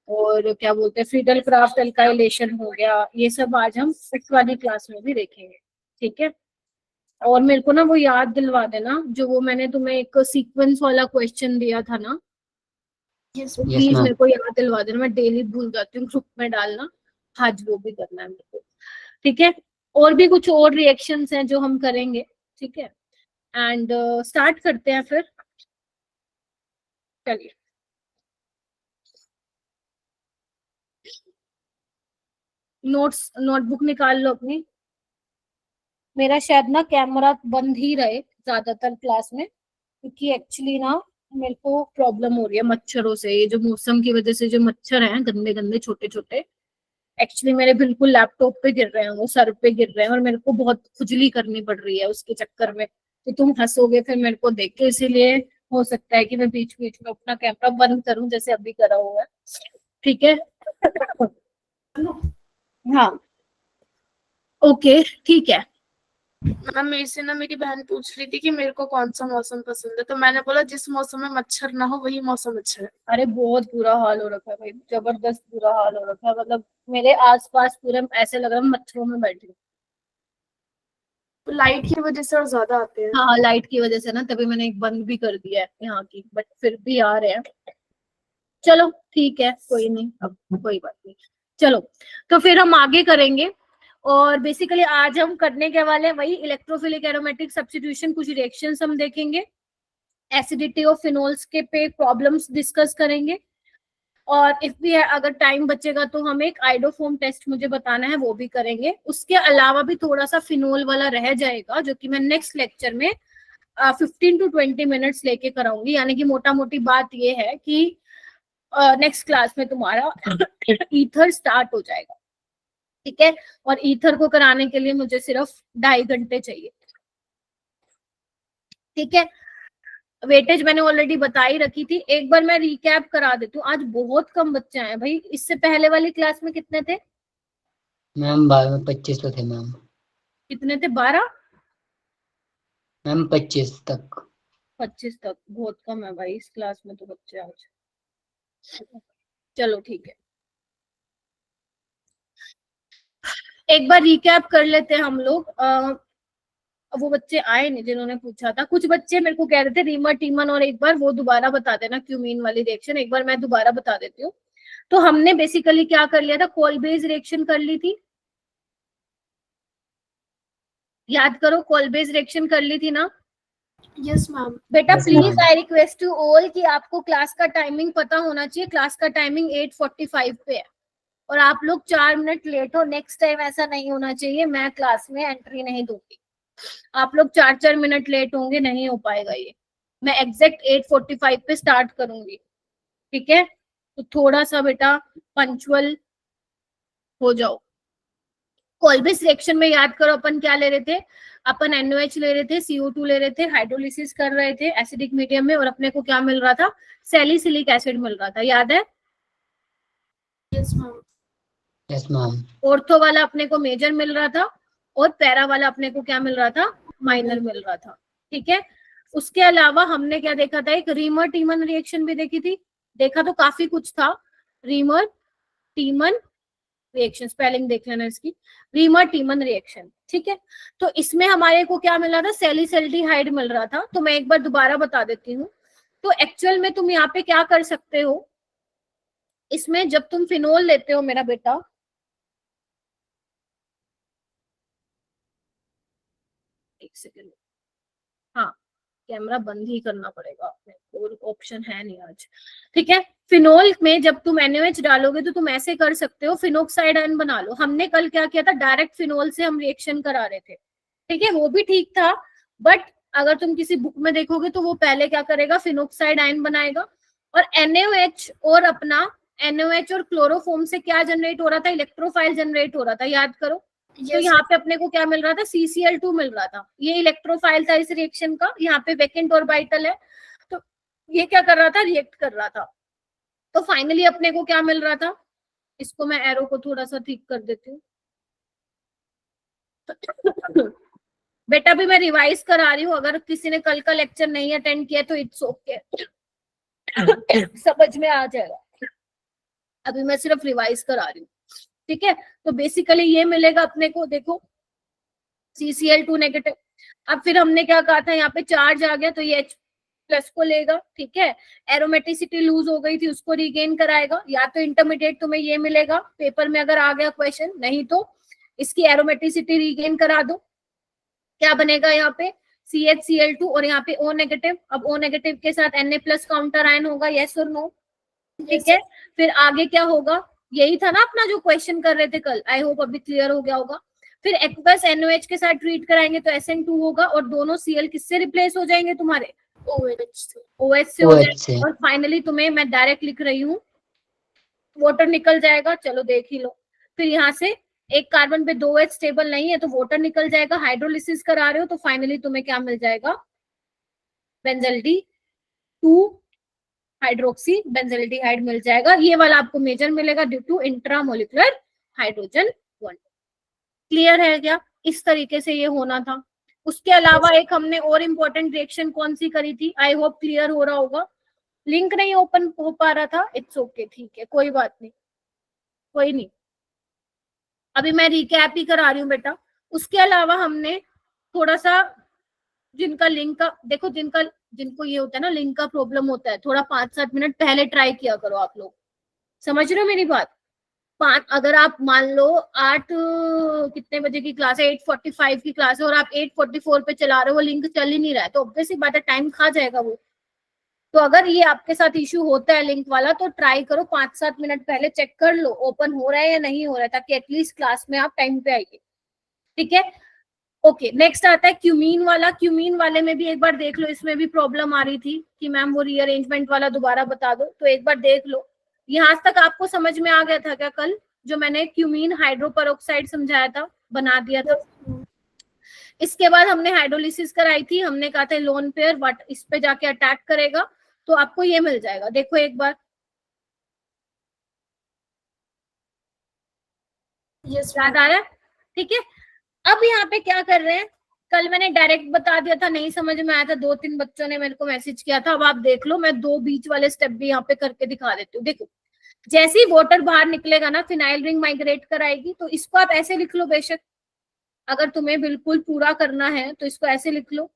और क्या बोलते हैं फ्रीडल क्राफ्ट अल्काइलेशन हो गया, ये सब आज हम इस वाली क्लास में भी देखेंगे, ठीक है। और मेरे को ना वो याद दिलवा देना जो वो मैंने तुम्हें एक सीक्वेंस वाला क्वेश्चन दिया था ना, तो प्लीज मेरे को याद दिलवा देना, मैं डेली भूल जाती हूँ ग्रुप में डालना, आज वो भी करना है मेरे को, ठीक है। और भी कुछ और रिएक्शंस हैं जो हम करेंगे, ठीक है। एंड स्टार्ट करते हैं फिर, चलिए। नोटबुक निकाल लो अपनी। मेरा शायद ना कैमरा बंद ही रहे ज्यादातर क्लास में, क्योंकि एक्चुअली ना मेरे को प्रॉब्लम हो रही है मच्छरों से, ये जो मौसम की वजह से जो मच्छर हैं गंदे गंदे छोटे छोटे, एक्चुअली मेरे बिल्कुल लैपटॉप पे गिर रहे हैं, वो सर पे गिर रहे हैं, और मेरे को बहुत खुजली करनी पड़ रही है उसके चक्कर में। तो तुम हंसोगे फिर मेरे को देख के, इसीलिए हो सकता है कि मैं बीच बीच में अपना कैमरा बंद करूं जैसे अभी करा हुआ है, ठीक है। हाँ ओके ठीक है। मैम मेरे से ना मेरी बहन पूछ रही थी कि मेरे को कौन सा मौसम पसंद है, तो मैंने बोला जिस मौसम में मच्छर ना हो वही मौसम अच्छा है। अरे बहुत बुरा हाल हो रखा है भाई, जबरदस्त बुरा हाल हो रखा है, मतलब मेरे आसपास पूरे ऐसे लग रहा है मच्छरों में बैठी हूँ। तो लाइट की वजह से और ज्यादा आते हैं। हाँ लाइट की वजह से ना, तभी मैंने एक बंद भी कर दिया है यहाँ की, बट फिर भी आ रहे हैं। चलो ठीक है कोई नहीं, अब कोई बात नहीं, चलो। तो फिर हम आगे करेंगे, और बेसिकली आज हम करने के वाले हैं वही इलेक्ट्रोफिलिक एरोमेटिक सब्स्टिट्यूशन, कुछ रिएक्शंस हम देखेंगे, एसिडिटी ऑफ फिनोल्स के पे प्रॉब्लम्स डिस्कस करेंगे, और इफ भी अगर टाइम बचेगा तो हम एक आइडोफोम टेस्ट मुझे बताना है वो भी करेंगे। उसके अलावा भी थोड़ा सा फिनोल वाला रह जाएगा जो कि मैं नेक्स्ट लेक्चर में 15 to 20 मिनट्स लेके कराऊंगी, यानी कि मोटा मोटी बात ये है कि नेक्स्ट क्लास में तुम्हारा ईथर स्टार्ट हो जाएगा, ठीक है। और ईथर को कराने के लिए मुझे सिर्फ 2.5 घंटे चाहिए, ठीक है। वेटेज मैंने ऑलरेडी बता ही रखी थी, एक बार मैं रिकैप करा देती हूँ। आज बहुत कम बच्चे आए भाई, इससे पहले वाली क्लास में कितने थे मैम? 25 तो थे मैम। कितने थे? 12 मैम 25 तक। 25 तक बहुत कम है भाई इस क्लास में तो बच्चे आज। चलो ठीक है, एक बार रिकैप कर लेते हैं हम लोग। वो बच्चे आए नहीं जिन्होंने पूछा था, कुछ बच्चे मेरे को कह रहे थे रीमर टीमन, और एक बार वो दोबारा बता देना क्यूमीन वाली रिएक्शन, एक बार मैं दोबारा बता देती हूँ। तो हमने बेसिकली क्या कर लिया था, कोलबेज रिएक्शन कर ली थी, याद करो कोलबेज रिएक्शन कर ली थी ना? Yes ma'am. बेटा please I request to all कि आपको क्लास का टाइमिंग पता होना चाहिए, क्लास का टाइमिंग 8:45 पे है, और आप लोग 4 मिनट लेट हो। नेक्स्ट टाइम ऐसा नहीं होना चाहिए, मैं क्लास में एंट्री नहीं दूंगी, आप लोग 4-4 मिनट लेट होंगे, नहीं हो पाएगा ये। मैं एग्जैक्ट 8:45 पे स्टार्ट करूंगी, ठीक है। तो थोड़ा सा बेटा पंचुअल हो जाओ। कोलबेज रिएक्शन में याद करो अपन क्या ले रहे थे, अपन NOH ले रहे थे, CO2 ले रहे थे, हाइड्रोलिसिस कर रहे थे एसिडिक मीडियम में, और अपने को क्या मिल रहा था, सैलिसिलिक एसिड मिल रहा था, याद है? Yes ma'am. Yes ma'am. Ortho वाला अपने को मेजर मिल रहा था, और पैरा वाला अपने को क्या मिल रहा था, माइनर मिल रहा था, ठीक है। उसके अलावा हमने क्या देखा था, एक रीमर टीमन रिएक्शन भी देखी थी, देखा तो काफी कुछ था। रीमर टीमन रिएक्शन, स्पेलिंग देख लेना इसकी, रीमर टीमन रिएक्शन, ठीक है। तो इसमें हमारे को क्या मिल रहा था, सैलिसल्डिहाइड मिल रहा था। तो मैं एक बार दोबारा बता देती हूँ। तो एक्चुअल में तुम यहाँ पे क्या कर सकते हो, इसमें जब तुम फिनोल लेते हो मेरा बेटा, एक सेकेंड, हाँ कैमरा बंद ही करना पड़ेगा, और ऑप्शन है नहीं आज, ठीक है। फिनोल में जब तुम NaOH डालोगे तो तुम ऐसे कर सकते हो, फिनोक्साइड आयन बना लो। हमने कल क्या किया था, डायरेक्ट फिनोल से हम रिएक्शन करा रहे थे, ठीक है, वो भी ठीक था। बट अगर तुम किसी बुक में देखोगे तो वो पहले क्या करेगा, फिनोक्साइड आयन बनाएगा, और NaOH और अपना NaOH और क्लोरोफॉर्म से क्या जनरेट हो रहा था, इलेक्ट्रोफाइल जनरेट हो रहा था, याद करो। तो यहाँ पे अपने को क्या मिल रहा था, CCl2 मिल रहा था, ये इलेक्ट्रोफाइल था इस रिएक्शन का, यहाँ पे वैकेंट ऑर्बिटल है, तो ये क्या कर रहा था, रिएक्ट कर रहा था। तो फाइनली अपने को क्या मिल रहा था, इसको मैं एरो को थोड़ा सा ठीक कर देती हूँ। बेटा भी मैं रिवाइज करा रही हूँ, अगर किसी ने कल का लेक्चर नहीं अटेंड किया तो इट्स ओके, समझ में आ जाएगा। अभी मैं सिर्फ रिवाइज करा रही हूँ, ठीक है। तो बेसिकली ये मिलेगा अपने को, देखो CCl2 नेगेटिव। अब फिर हमने क्या कहा था, यहाँ पे चार्ज आ गया तो ये H प्लस को लेगा, ठीक है। एरोमेटिसिटी लूज हो गई थी उसको रिगेन कराएगा, या तो इंटरमीडिएट तुम्हें ये मिलेगा पेपर में अगर आ गया क्वेश्चन, नहीं तो इसकी एरोमेटिसिटी रिगेन करा दो। क्या बनेगा यहाँ पे CHCl2 और यहाँ पे O नेगेटिव। अब O नेगेटिव के साथ Na प्लस काउंटर आयन होगा, यस और नो, ठीक है। फिर आगे क्या होगा, यही था ना अपना जो क्वेश्चन कर रहे थे कल, आई होप अभी क्लियर हो गया होगा। फिर एक्वस NOH के साथ ट्रीट कराएंगे तो SN2 होगा और दोनों Cl किससे रिप्लेस हो जाएंगे तुम्हारे, OH से हो जाएंगे। और फाइनली तुम्हें मैं डायरेक्ट लिख रही हूँ, वाटर निकल जाएगा, चलो देख ही लो। फिर यहाँ से एक कार्बन पे 2H स्टेबल नहीं है तो वाटर निकल जाएगा, हाइड्रोलिसिस करा रहे हो तो फाइनली तुम्हें क्या मिल जाएगा, बेंजल्डी 2 हाइड्रोक्सी बेंजल्डिहाइड मिल जाएगा। ये वाला आपको मेजर मिलेगा due to intramolecular hydrogen bond. Clear है क्या, इस तरीके से ये होना था। उसके अलावा एक हमने और इम्पोर्टेंट रिएक्शन कौन सी करी थी, आई होप क्लियर हो रहा होगा। लिंक नहीं ओपन हो पा रहा था, इट्स ओके, ठीक है, कोई बात नहीं, कोई नहीं, अभी मैं रिकैप ही करा रही हूँ बेटा। उसके अलावा हमने थोड़ा सा जिनका लिंक का देखो, जिनको ये होता है ना लिंक का प्रॉब्लम होता है, थोड़ा 5-7 मिनट पहले ट्राई किया करो आप लोग, समझ रहे हो मेरी बात। अगर आप मान लो 8 कितने बजे की क्लास है, 8:45 की क्लास है और आप 8:44 पे चला रहे हो, वो लिंक चल ही नहीं रहा है, तो ऑब्वियसली बात है टाइम खा जाएगा वो। तो अगर ये आपके साथ इश्यू होता है लिंक वाला, तो ट्राई करो 5-7 मिनट पहले चेक कर लो ओपन हो रहा है या नहीं हो रहा है, ताकि एटलीस्ट क्लास में आप टाइम पे आइए, ठीक है। ओके, नेक्स्ट आता है क्यूमीन वाला। क्यूमीन वाले में भी एक बार देख लो, इसमें भी प्रॉब्लम आ रही थी कि मैम वो रीअरेंजमेंट वाला दोबारा बता दो, तो एक बार देख लो। यहाँ तक आपको समझ में आ गया था क्या कल जो मैंने क्यूमीन हाइड्रोपरऑक्साइड समझाया था, बना दिया था। इसके बाद हमने हाइड्रोलिसिस कराई थी, हमने कहा था लोन पेयर बट इस पे जाके अटैक करेगा, तो आपको ये मिल जाएगा, देखो एक बार, याद आ रहा है, ठीक है। अब यहाँ पे क्या कर रहे हैं, कल मैंने डायरेक्ट बता दिया था, नहीं समझ में आया था, 2-3 बच्चों ने मेरे को मैसेज किया था। अब आप देख लो, मैं 2 बीच वाले स्टेप भी यहाँ पे करके दिखा देती हूँ। देखो जैसे ही वाटर बाहर निकलेगा ना, फिनाइल रिंग माइग्रेट कराएगी, तो इसको आप ऐसे लिख लो बेशक, अगर तुम्हें बिल्कुल पूरा करना है तो इसको ऐसे लिख लो,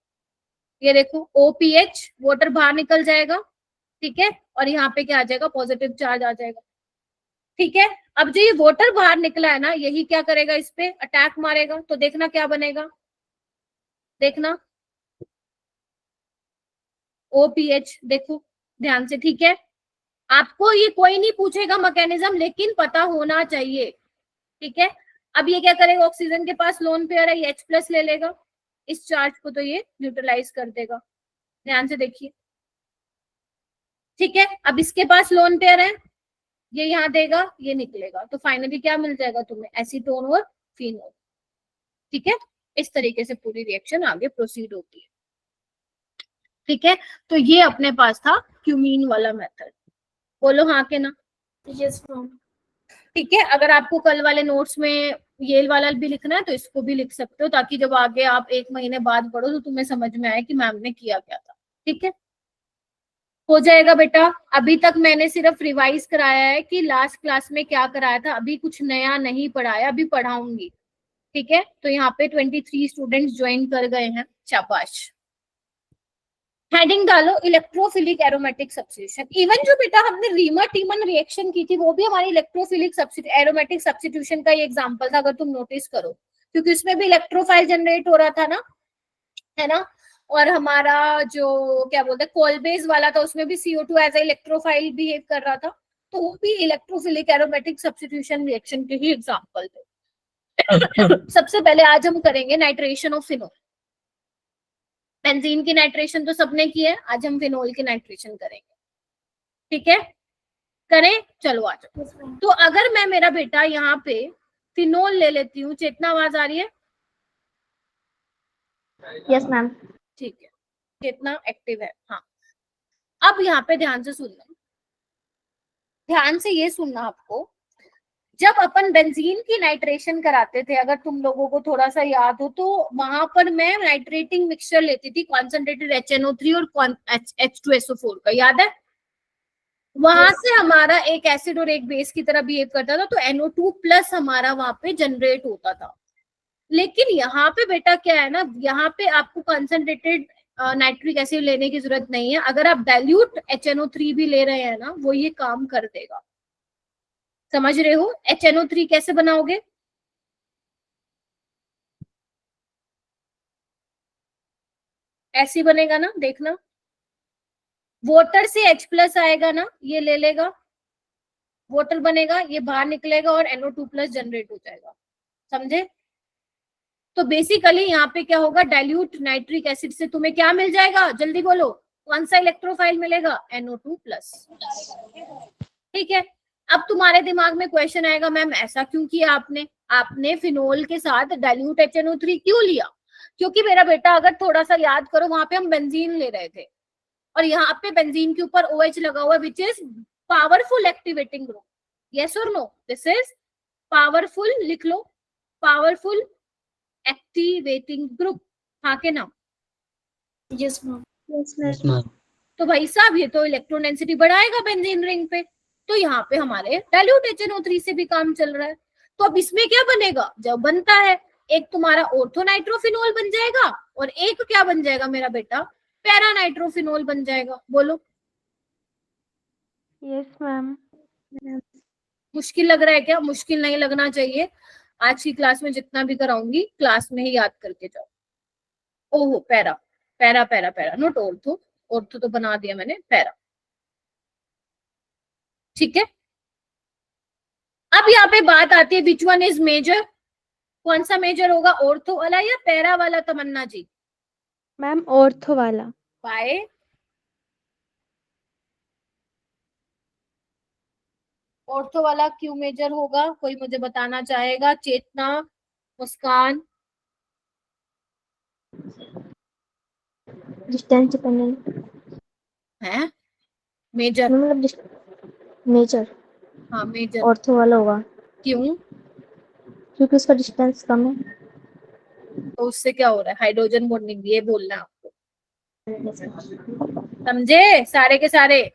ये देखो OPH, वाटर बाहर निकल जाएगा, ठीक है, और यहाँ पे क्या आ जाएगा, पॉजिटिव चार्ज आ जाएगा, ठीक है। अब जो ये वाटर बाहर निकला है ना, यही क्या करेगा, इस पे अटैक मारेगा, तो देखना क्या बनेगा, देखना OPH, देखो ध्यान से, ठीक है। आपको ये कोई नहीं पूछेगा मैकेनिज्म, लेकिन पता होना चाहिए, ठीक है। अब ये क्या करेगा, ऑक्सीजन के पास लोन पेयर है, ये H+ ले लेगा, इस चार्ज को तो ये न्यूट्रलाइज कर देगा, ध्यान से देखिए, ठीक है। अब इसके पास लोन पेयर है, ये यहाँ देगा, ये निकलेगा, तो फाइनली क्या मिल जाएगा तुम्हें, एसीटोन और फिनोल, ठीक है। इस तरीके से पूरी रिएक्शन आगे प्रोसीड होती है, ठीक है। तो ये अपने पास था क्यूमीन वाला मेथड, बोलो हाँ के ना, यस मैम, ठीक है। अगर आपको कल वाले नोट्स में ये वाला भी लिखना है तो इसको भी लिख सकते हो, ताकि जब आगे आप 1 महीने बाद पढ़ो तो तुम्हें समझ में आए कि मैम ने किया क्या था, ठीक है। हो जाएगा बेटा। अभी तक मैंने सिर्फ रिवाइज कराया है कि लास्ट क्लास में क्या कराया था, अभी कुछ नया नहीं पढ़ाया, अभी पढ़ाऊंगी, ठीक है। तो यहाँ पे 23 स्टूडेंट्स ज्वाइन कर गए हैं, शाबाश। हेडिंग डालो इलेक्ट्रोफिलिक एरोमेटिक सब्स्टिट्यूशन। इवन जो बेटा हमने रीमर टीमन रिएक्शन की थी, वो भी हमारी इलेक्ट्रोफिलिक एरोमेटिक सब्स्टिट्यूशन का ही एग्जांपल था, अगर तुम नोटिस करो, क्योंकि उसमें भी इलेक्ट्रोफाइल जनरेट हो रहा था ना, है ना। और हमारा जो क्या बोलते हैं कोलबेज वाला था, उसमें भी CO2 as a electrophile behave कर रहा था, तो वो भी इलेक्ट्रोफिलिक एरोमेटिक सब्स्टिट्यूशन रिएक्शन के ही एग्जांपल थे। सबसे पहले आज हम करेंगे नाइट्रेशन ऑफ फिनोल। बेंजीन की नाइट्रेशन तो सबने की है, आज हम फिनोल की नाइट्रेशन करेंगे, ठीक है। करें, चलो आ जाओ। तो अगर मैं मेरा बेटा यहाँ पे फिनोल ले लेती हूँ, चेतना आवाज आ रही है, यस मैम, ठीक है, चेतना एक्टिव है, हाँ। अब यहाँ पे ध्यान से सुनना, ध्यान से ये सुनना आपको, जब अपन बेंजीन की नाइट्रेशन कराते थे, अगर तुम लोगों को थोड़ा सा याद हो, तो वहां पर मैं नाइट्रेटिंग मिक्सचर लेती थी, कॉन्सेंट्रेटेड HNO3 और H2SO4 का, याद है, वहां से हमारा एक एसिड और एक बेस की तरह बिहेव करता था, तो NO2 प्लस हमारा वहां पे जनरेट होता था। लेकिन यहाँ पे बेटा क्या है ना, यहाँ पे आपको कंसंट्रेटेड नाइट्रिक एसिड लेने की जरूरत नहीं है। अगर आप डाइल्यूट HNO3 भी ले रहे हैं ना, वो ये काम कर देगा। समझ रहे हो? HNO3 कैसे बनाओगे? ऐसे ही बनेगा ना, देखना। वाटर से H+ आएगा ना, ये ले लेगा, वाटर बनेगा, ये बाहर निकलेगा और NO2+ जनरेट हो जाएगा। समझे? तो बेसिकली यहाँ पे क्या होगा, डाइल्यूट नाइट्रिक एसिड से तुम्हें क्या मिल जाएगा, जल्दी बोलो, कौन सा इलेक्ट्रोफाइल मिलेगा? NO2+। ठीक है। अब तुम्हारे दिमाग में क्वेश्चन आएगा, मैम ऐसा क्यों किया आपने? आपने फिनोल के साथ डाइल्यूट HNO3 क्यों लिया? क्योंकि मेरा बेटा अगर थोड़ा सा याद करो, वहां पे हम बेंजीन ले रहे थे और यहाँ पे बेंजीन के ऊपर OH लगा हुआ, which is powerful activating group. Yes और नो? दिस इज पावरफुल, लिख लो, पावरफुल एक्टिवेटिंग ग्रुप। हाँ के ना? Yes ma'am. Yes ma'am. तो भाई साहब ये तो इलेक्ट्रॉन डेंसिटी बढ़ाएगा बेंजीन रिंग पे, तो यहाँ पे हमारे डाइल्यूट HNO3 से भी काम चल रहा है। तो अब इसमें क्या बनेगा, जब बनता है, एक तुम्हारा ऑर्थोनाइट्रोफिनोल बन जाएगा और एक क्या बन जाएगा मेरा बेटा, पैरानाइट्रोफिनोल बन जाएगा। बोलो। Yes ma'am. मुश्किल लग रहा है क्या? मुश्किल नहीं लगना चाहिए। आज की क्लास में जितना भी कराऊंगी, क्लास में ही याद करके जाओ। ओहो, para para para para, note ortho. Ortho तो बना दिया मैंने, पैरा। ठीक है। अब यहाँ पे बात आती है, विच वन इज मेजर? कौन सा मेजर होगा, ऑर्थो वाला या पैरा वाला, तमन्ना जी? मैम ऑर्थो वाला। बाय। ऑर्थो वाला क्यों मेजर होगा, कोई मुझे बताना चाहेगा? चेतना, मुस्कान? डिस्टेंस डिपेंडेंट है मेजर? मतलब मेजर हाँ मेजर। ऑर्थो वाला होगा क्यों? क्योंकि उसका डिस्टेंस कम है। तो उससे क्या हो रहा है, हाइड्रोजन बॉन्डिंग, ये बोलना है आपको। समझे सारे के सारे? Yes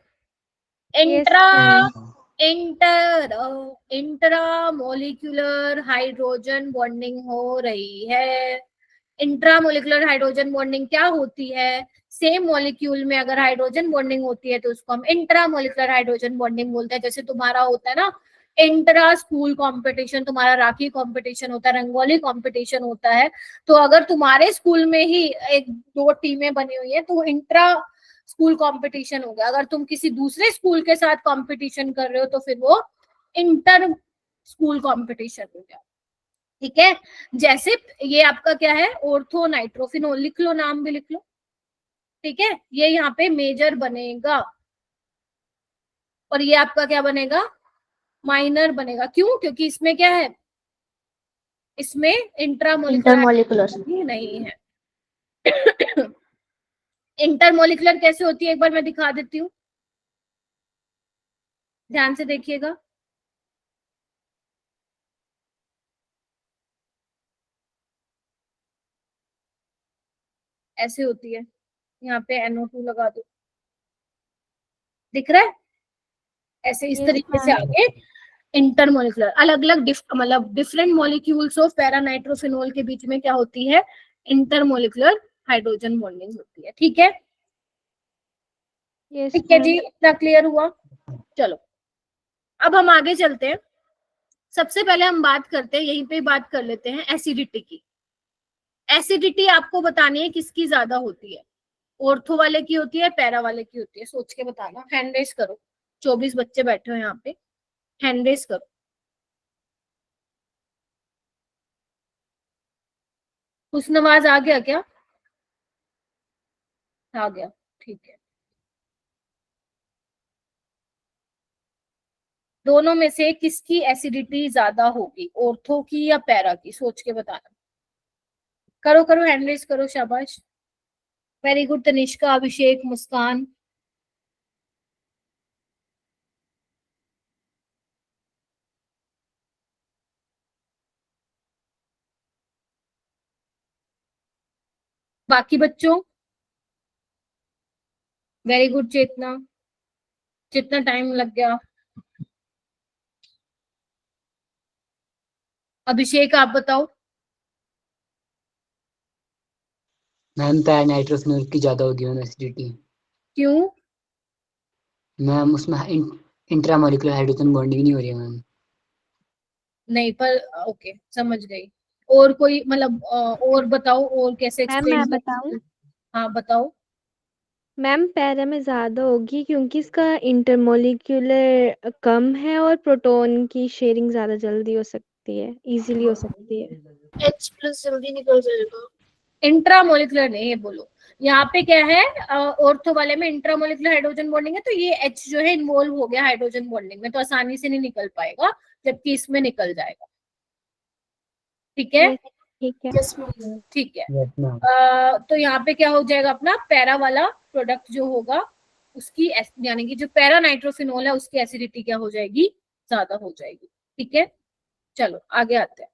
intra ma'am. Inter intra molecular hydrogen bonding हो रही है। इंट्रा मोलिकुलर हाइड्रोजन बॉन्डिंग क्या होती है? सेम मॉलिक्यूल में अगर हाइड्रोजन बॉन्डिंग होती है तो उसको हम इंट्रा मोलिकुलर हाइड्रोजन बॉन्डिंग बोलते हैं। जैसे तुम्हारा होता है ना इंट्रा स्कूल कंपटीशन, तुम्हारा राखी कंपटीशन होता है, रंगोली कंपटीशन होता है, तो अगर तुम्हारे स्कूल में ही एक दो टीमें बनी हुई है तो इंट्रा स्कूल कंपटीशन हो गया। अगर तुम किसी दूसरे स्कूल के साथ कंपटीशन कर रहे हो तो फिर वो इंटर स्कूल कंपटीशन हो गया। ठीक है। जैसे ये आपका क्या है, ऑर्थो नाइट्रोफिनोल, लिख लो, नाम भी लिख लो। ठीक है। ये यहाँ पे मेजर बनेगा और ये आपका क्या बनेगा, माइनर बनेगा। क्यों? क्योंकि इसमें क्या है, इसमें इंट्रामोलिकुलर इंटरमोलिकुलर। नहीं है। इंटरमोलिकुलर कैसे होती है, एक बार मैं दिखा देती हूँ, ध्यान से देखिएगा। ऐसे होती है, यहाँ पे NO2 लगा दो, दिख रहा है? ऐसे इस यस तरीके से मैम। आगे इंटरमोलिकुलर, अलग अलग मतलब डिफरेंट मॉलिक्यूल्स ऑफ पैरानाइट्रोफिनोल के बीच में क्या होती है, इंटरमोलिकुलर हाइड्रोजन बॉन्डिंग होती है। ठीक है। यस ठीक है जी, मैम। इतना क्लियर हुआ? चलो अब हम आगे चलते हैं। सबसे पहले हम बात करते हैं, यहीं पे बात कर लेते हैं एसिडिटी की। एसिडिटी आपको बतानी है किसकी ज्यादा होती है, ऑर्थो वाले की होती है, पैरा वाले की होती है? सोच के बताना, हैंड रेस करो। 24 बच्चे बैठे हो यहाँ पे, हैंड रेस करो। हुस्नवाज आ गया क्या? आ गया, ठीक है। दोनों में से किसकी एसिडिटी ज्यादा होगी, ऑर्थो की या पैरा की? सोच के बताना। करो करो, हैंड रेस करो, शाबाश, वेरी गुड। तनिष्का, अभिषेक, मुस्कान? बाकी बच्चों? वेरी गुड, चेतना। कितना टाइम लग गया? अभिषेक आप बताओ। मैम नाइट्रोफिनोल की ज्यादा होगी मैम एसिडिटी। क्यों? मैम उसमें इंट्रामोलिकुलर हाइड्रोजन बॉन्डिंग नहीं हो रही है मैम। नहीं पर ओके, समझ गई। और कोई मतलब और बताओ, और कैसे मैम एक्सप्लेन मैं कर बताऊं? सकते हैं? हाँ बताओ। मैम पैरा में ज्यादा होगी क्योंकि इसका इंटरमोलिक्यूलर कम है और प्रोटॉन की शेयरिंग ज्यादा जल्दी हो सकती है, इजीली हो सकती है। H+ जल्दी निकल जाएगा। इंट्रामोलिकुलर नहीं, ये बोलो। यहाँ पे क्या है, ऑर्थो वाले में इंट्रामोलिकुलर हाइड्रोजन बॉन्डिंग है, तो ये H जो है इन्वॉल्व हो गया हाइड्रोजन बॉन्डिंग में, तो आसानी से नहीं निकल पाएगा, जबकि इसमें निकल जाएगा। ठीक है, Yes, ठीक है। Yes ma'am. ठीक है। Yes ma'am. तो यहाँ पे क्या हो जाएगा, अपना पैरा वाला प्रोडक्ट जो होगा उसकी यानी कि जो पैरा नाइट्रोफिनोल है उसकी एसिडिटी क्या हो जाएगी, ज्यादा हो जाएगी। ठीक है, चलो आगे आते हैं।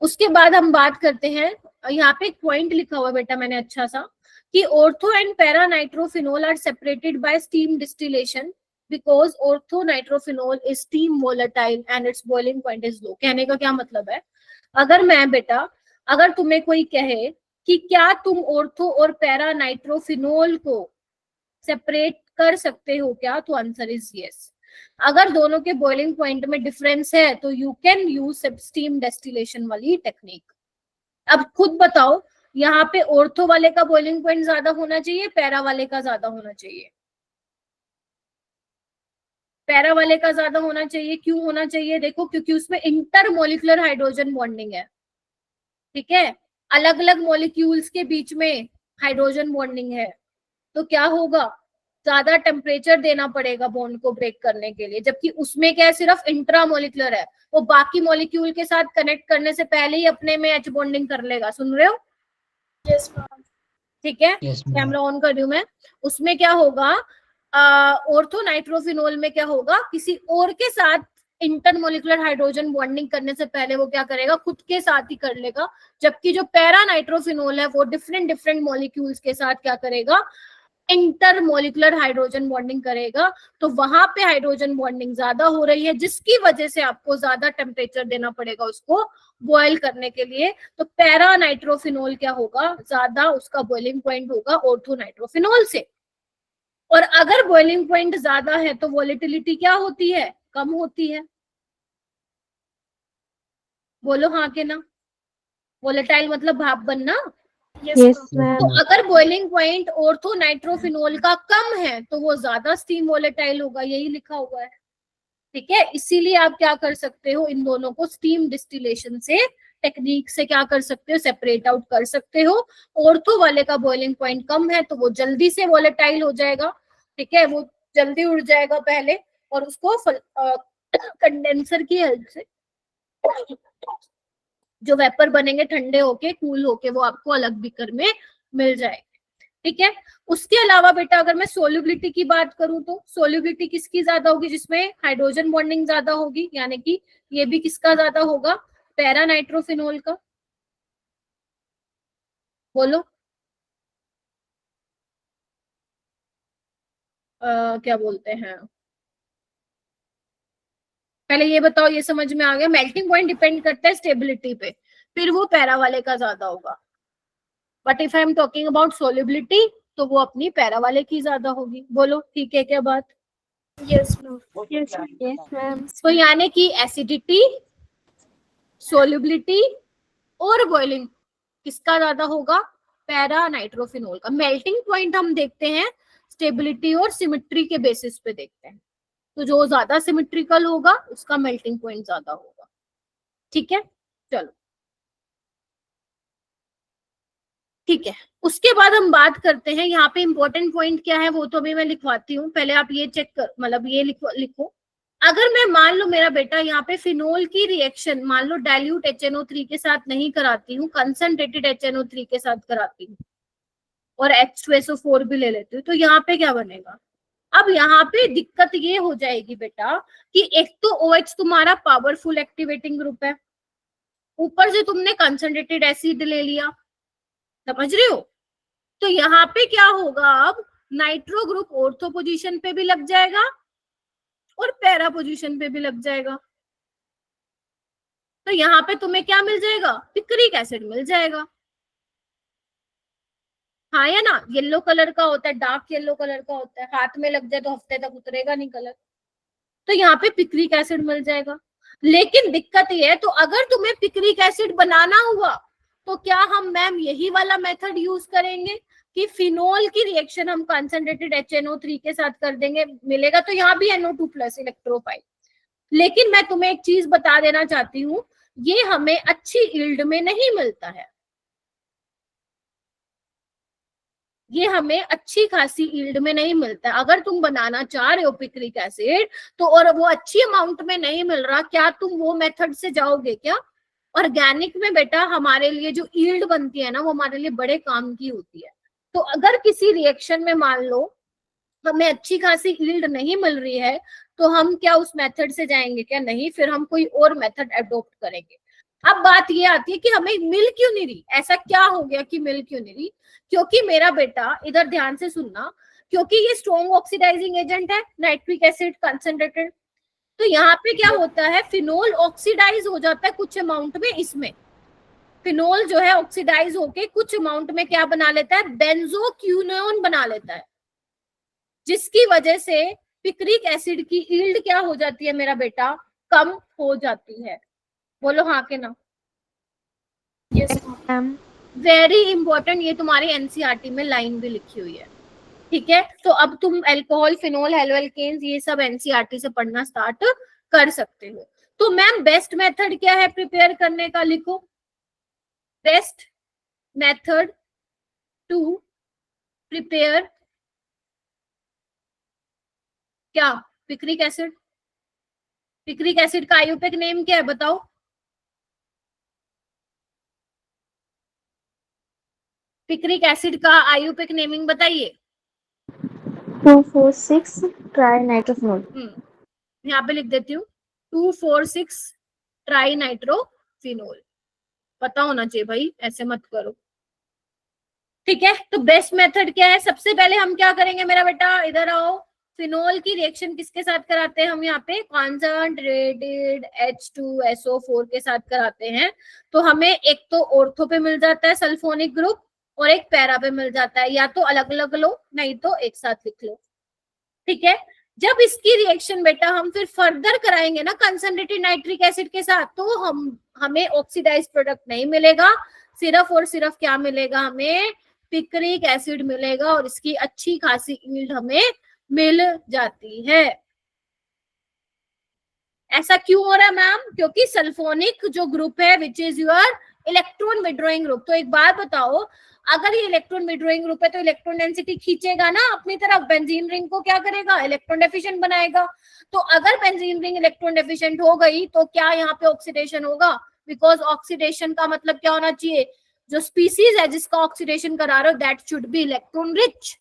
उसके बाद हम बात करते हैं, यहाँ पे एक पॉइंट लिखा हुआ बेटा मैंने अच्छा सा, कि ortho and para nitrophenol are separated by steam distillation because ortho nitrophenol is steam volatile and its boiling point is low. कहने का क्या मतलब है, अगर मैं बेटा, अगर तुम्हें कोई कहे कि क्या तुम ऑर्थो और पैरा नाइट्रोफिनोल को सेपरेट कर सकते हो क्या, तो आंसर इज यस। अगर दोनों के बॉइलिंग पॉइंट में डिफरेंस है तो you can use steam distillation वाली टेक्निक। अब खुद बताओ, यहाँ पे ऑर्थो वाले का बॉइलिंग पॉइंट ज्यादा होना चाहिए, पैरा वाले का ज्यादा होना चाहिए? पैरा वाले का ज्यादा होना चाहिए। क्यों होना चाहिए? देखो, क्योंकि उसमें इंटरमोलिकुलर हाइड्रोजन बॉन्डिंग है। ठीक है, अलग अलग मॉलिक्यूल्स के बीच में हाइड्रोजन बॉन्डिंग है, तो क्या होगा, ज्यादा टेम्परेचर देना पड़ेगा बॉन्ड को ब्रेक करने के लिए, जबकि उसमें क्या है, सिर्फ इंट्रामोलिकुलर है, वो बाकी मॉलिक्यूल के साथ कनेक्ट करने से पहले ही अपने में एच बॉन्डिंग कर लेगा। सुन रहे हो? Yes ma'am. ठीक है, यस मैम। कैमरा ऑन कर रही हूं मैं। उसमें क्या होगा, ऑर्थो नाइट्रोफिनोल में क्या होगा, किसी और के साथ इंटरमोलिकुलर हाइड्रोजन बॉन्डिंग करने से पहले वो क्या करेगा, खुद के साथ ही कर लेगा, जबकि जो पैरा नाइट्रोफिनोल है वो डिफरेंट डिफरेंट मॉलिक्यूल्स के साथ क्या करेगा, इंटरमोलिकुलर हाइड्रोजन बॉन्डिंग करेगा। तो वहां पे हाइड्रोजन बॉन्डिंग ज्यादा हो रही है, जिसकी वजह से आपको ज्यादा टेम्परेचर देना पड़ेगा उसको बॉयल करने के लिए। तो पैरा नाइट्रोफिनोल क्या होगा, ज्यादा उसका बॉइलिंग पॉइंट होगा ऑर्थो नाइट्रोफिनोल से। और अगर बॉइलिंग पॉइंट ज्यादा है तो वोलेटिलिटी क्या होती है, कम होती है। बोलो हाँ के ना। वोलेटाइल मतलब भाप बनना। Yes ma'am. तो अगर बॉइलिंग पॉइंट ऑर्थो नाइट्रोफिनोल का कम है तो वो ज्यादा स्टीम वोलेटाइल होगा, यही लिखा हुआ है। ठीक है, इसीलिए आप क्या कर सकते हो, इन दोनों को स्टीम डिस्टिलेशन से टेक्निक से क्या कर सकते हो, सेपरेट आउट कर सकते हो। ऑर्थो वाले का बॉइलिंग पॉइंट कम है तो वो जल्दी से वोलेटाइल हो जाएगा। ठीक है, वो जल्दी उड़ जाएगा पहले, और उसको कंडेंसर की हेल्प से जो वेपर बनेंगे ठंडे होके, कूल होके, वो आपको अलग बीकर में मिल जाएंगे। ठीक है, उसके अलावा बेटा अगर मैं सोल्युबिलिटी की बात करूं तो सोल्युबिलिटी किसकी ज्यादा होगी, जिसमें हाइड्रोजन बॉन्डिंग ज्यादा होगी, यानी कि ये भी किसका ज्यादा होगा, पैरा नाइट्रोफिनोल का। बोलो क्या बोलते हैं, पहले ये बताओ, ये समझ में आ गया? मेल्टिंग पॉइंट डिपेंड करता है स्टेबिलिटी पे, फिर वो पैरा वाले का ज्यादा होगा। But if I am talking about solubility तो वो अपनी पैरा वाले की ज्यादा होगी। बोलो ठीक है क्या बात? Yes ma'am. Yes ma'am. तो यानी कि एसिडिटी, सोल्युबिलिटी और बॉइलिंग किसका ज्यादा होगा, पैरा नाइट्रोफिनोल का। मेल्टिंग पॉइंट हम देखते हैं स्टेबिलिटी और सिमेट्री के बेसिस पे देखते हैं, तो जो ज्यादा सिमेट्रिकल होगा उसका मेल्टिंग पॉइंट ज्यादा होगा। ठीक है, चलो ठीक है। उसके बाद हम बात करते हैं, यहाँ पे इंपॉर्टेंट पॉइंट क्या है वो तो अभी मैं लिखवाती हूँ, पहले आप ये चेक कर, मतलब ये लिखो। अगर मैं मान लो मेरा बेटा यहाँ पे फिनोल की रिएक्शन मान लो डाइल्यूट HNO3 के साथ नहीं कराती हूँ, कंसंट्रेटेड HNO3 के साथ कराती हूँ और H2SO4 भी ले लेती हूँ, तो यहाँ पे क्या बनेगा। अब यहाँ पे दिक्कत ये हो जाएगी बेटा कि एक तो OH तुम्हारा पावरफुल एक्टिवेटिंग ग्रुप है, ऊपर से तुमने कंसंट्रेटेड एसिड ले लिया, समझ रहे हो। तो यहाँ पे क्या होगा, अब नाइट्रो ग्रुप ऑर्थो पोजीशन पे भी लग जाएगा और पैरा पोजीशन पे भी लग जाएगा। तो यहाँ पे तुम्हें क्या मिल जाएगा, पिक्रिक एसिड मिल जाएगा। हाँ या ना, येलो कलर का होता है, डार्क येलो कलर का होता है, हाथ में लग जाए तो हफ्ते तक उतरेगा नहीं कलर। तो यहाँ पे पिक्रिक एसिड मिल जाएगा। लेकिन दिक्कत ये है, तो अगर तुम्हें पिक्रिक एसिड बनाना हुआ तो क्या हम मैम यही वाला मेथड यूज करेंगे कि फिनोल की रिएक्शन हम कंसंट्रेटेड HNO3 के साथ कर देंगे, मिलेगा तो यहाँ भी NO2+ इलेक्ट्रोफाइल। लेकिन मैं तुम्हें एक चीज बता देना चाहती हूँ, ये हमें अच्छी यील्ड में नहीं मिलता है, ये हमें अच्छी खासी यील्ड में नहीं मिलता। अगर तुम बनाना चाह रहे हो पिक्रिक एसिड तो, और वो अच्छी अमाउंट में नहीं मिल रहा, क्या तुम वो मेथड से जाओगे क्या? ऑर्गेनिक में बेटा हमारे लिए जो यील्ड बनती है ना, वो हमारे लिए बड़े काम की होती है। तो अगर किसी रिएक्शन में मान लो हमें अच्छी खासी यील्ड नहीं मिल रही है, तो हम क्या उस मेथड से जाएंगे क्या? नहीं, फिर हम कोई और मेथड अडॉप्ट करेंगे। अब बात ये आती है कि हमें मिल क्यों नहीं रही, ऐसा क्या हो गया कि मिल क्यों नहीं रही? क्योंकि मेरा बेटा इधर ध्यान से सुनना, क्योंकि ये स्ट्रॉन्ग ऑक्सीडाइजिंग एजेंट है, नाइट्रिक एसिड कंसंट्रेटेड। तो यहाँ पे क्या होता है, फिनोल ऑक्सीडाइज हो जाता है कुछ अमाउंट में, इसमें फिनोल जो है ऑक्सीडाइज होके कुछ अमाउंट में क्या बना लेता है, बेंजोक्विनोन बना लेता है, जिसकी वजह से पिक्रिक एसिड की यील्ड क्या हो जाती है मेरा बेटा, कम हो जाती है। बोलो हाँ के ना। Yes ma'am. वेरी इंपॉर्टेंट, ये तुम्हारी एनसीईआरटी में लाइन भी लिखी हुई है, ठीक है? तो अब तुम अल्कोहल, फिनोल, हेलोएल्केन्स ये सब एनसीईआरटी से पढ़ना स्टार्ट कर सकते हो। तो मैम बेस्ट मेथड क्या है प्रिपेयर करने का, लिखो बेस्ट मेथड टू प्रिपेयर क्या, पिक्रिक एसिड। पिक्रिक एसिड का आईयूपीएक नेम क्या है बताओ? पिक्रिक एसिड का आईयूपीएक नेमिंग बताइए। 2,4,6 ट्राई नाइट्रोफिनोल। यहाँ पे लिख देती हूँ 2,4,6 ट्राई नाइट्रोफिनोल। पता होना चाहिए भाई, ऐसे मत करो, ठीक है? तो बेस्ट मेथड क्या है, सबसे पहले हम क्या करेंगे मेरा बेटा, इधर आओ। फिनोल की रिएक्शन किसके साथ कराते हैं हम, यहाँ पे कॉन्संट्रेटेड H2SO4 के साथ कराते हैं। तो हमें एक तो ऑर्थो पे मिल जाता है सल्फोनिक ग्रुप, और एक पैरा पे मिल जाता है, या तो अलग अलग लो नहीं तो एक साथ लिख लो, ठीक है? जब इसकी रिएक्शन बेटा हम फिर फर्दर कराएंगे ना कंसंट्रेटेड नाइट्रिक एसिड के साथ, तो हमें ऑक्सीडाइज्ड प्रोडक्ट नहीं मिलेगा, सिर्फ और सिर्फ क्या मिलेगा, हमें पिक्रिक एसिड मिलेगा, और इसकी अच्छी खासी यील्ड हमें मिल जाती है। ऐसा क्यों हो रहा है मैम? क्योंकि सल्फोनिक जो ग्रुप है which is your electron withdrawing group. तो एक बात बताओ, अगर ये इलेक्ट्रॉन विड्रॉइंग ग्रुप है तो इलेक्ट्रॉन डेंसिटी खींचेगा ना अपनी तरफ, बेंजीन रिंग को क्या करेगा, इलेक्ट्रॉन डेफिशिएंट बनाएगा। तो अगर बेंजीन रिंग इलेक्ट्रॉन डेफिशिएंट हो गई तो क्या यहाँ पे ऑक्सीडेशन होगा? बिकॉज ऑक्सीडेशन का मतलब क्या होना चाहिए, जो स्पीसीज है जिसका ऑक्सीडेशन करा रहे हो that should be electron rich.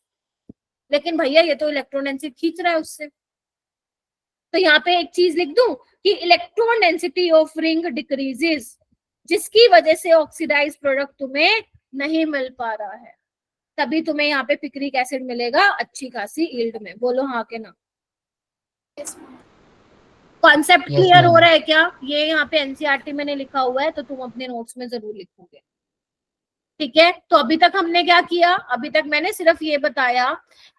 लेकिन भैया ये तो इलेक्ट्रॉन डेंसिटी खींच रहा है उससे। तो यहाँ पे एक चीज लिख दूं कि electron density of ring decreases, जिसकी वजह से ऑक्सीडाइज प्रोडक्ट तुम्हें नहीं मिल पा रहा है, तभी तुम्हें यहाँ पे पिक्रिक एसिड मिलेगा अच्छी खासी यील्ड में। बोलो हाँ के ना। कॉन्सेप्ट Yes, क्लियर हो ma'am. रहा है क्या? ये यहाँ पे एनसीईआरटी में लिखा हुआ है तो तुम अपने नोट्स में जरूर लिखोगे, ठीक है? तो अभी तक हमने क्या किया, अभी तक मैंने सिर्फ ये बताया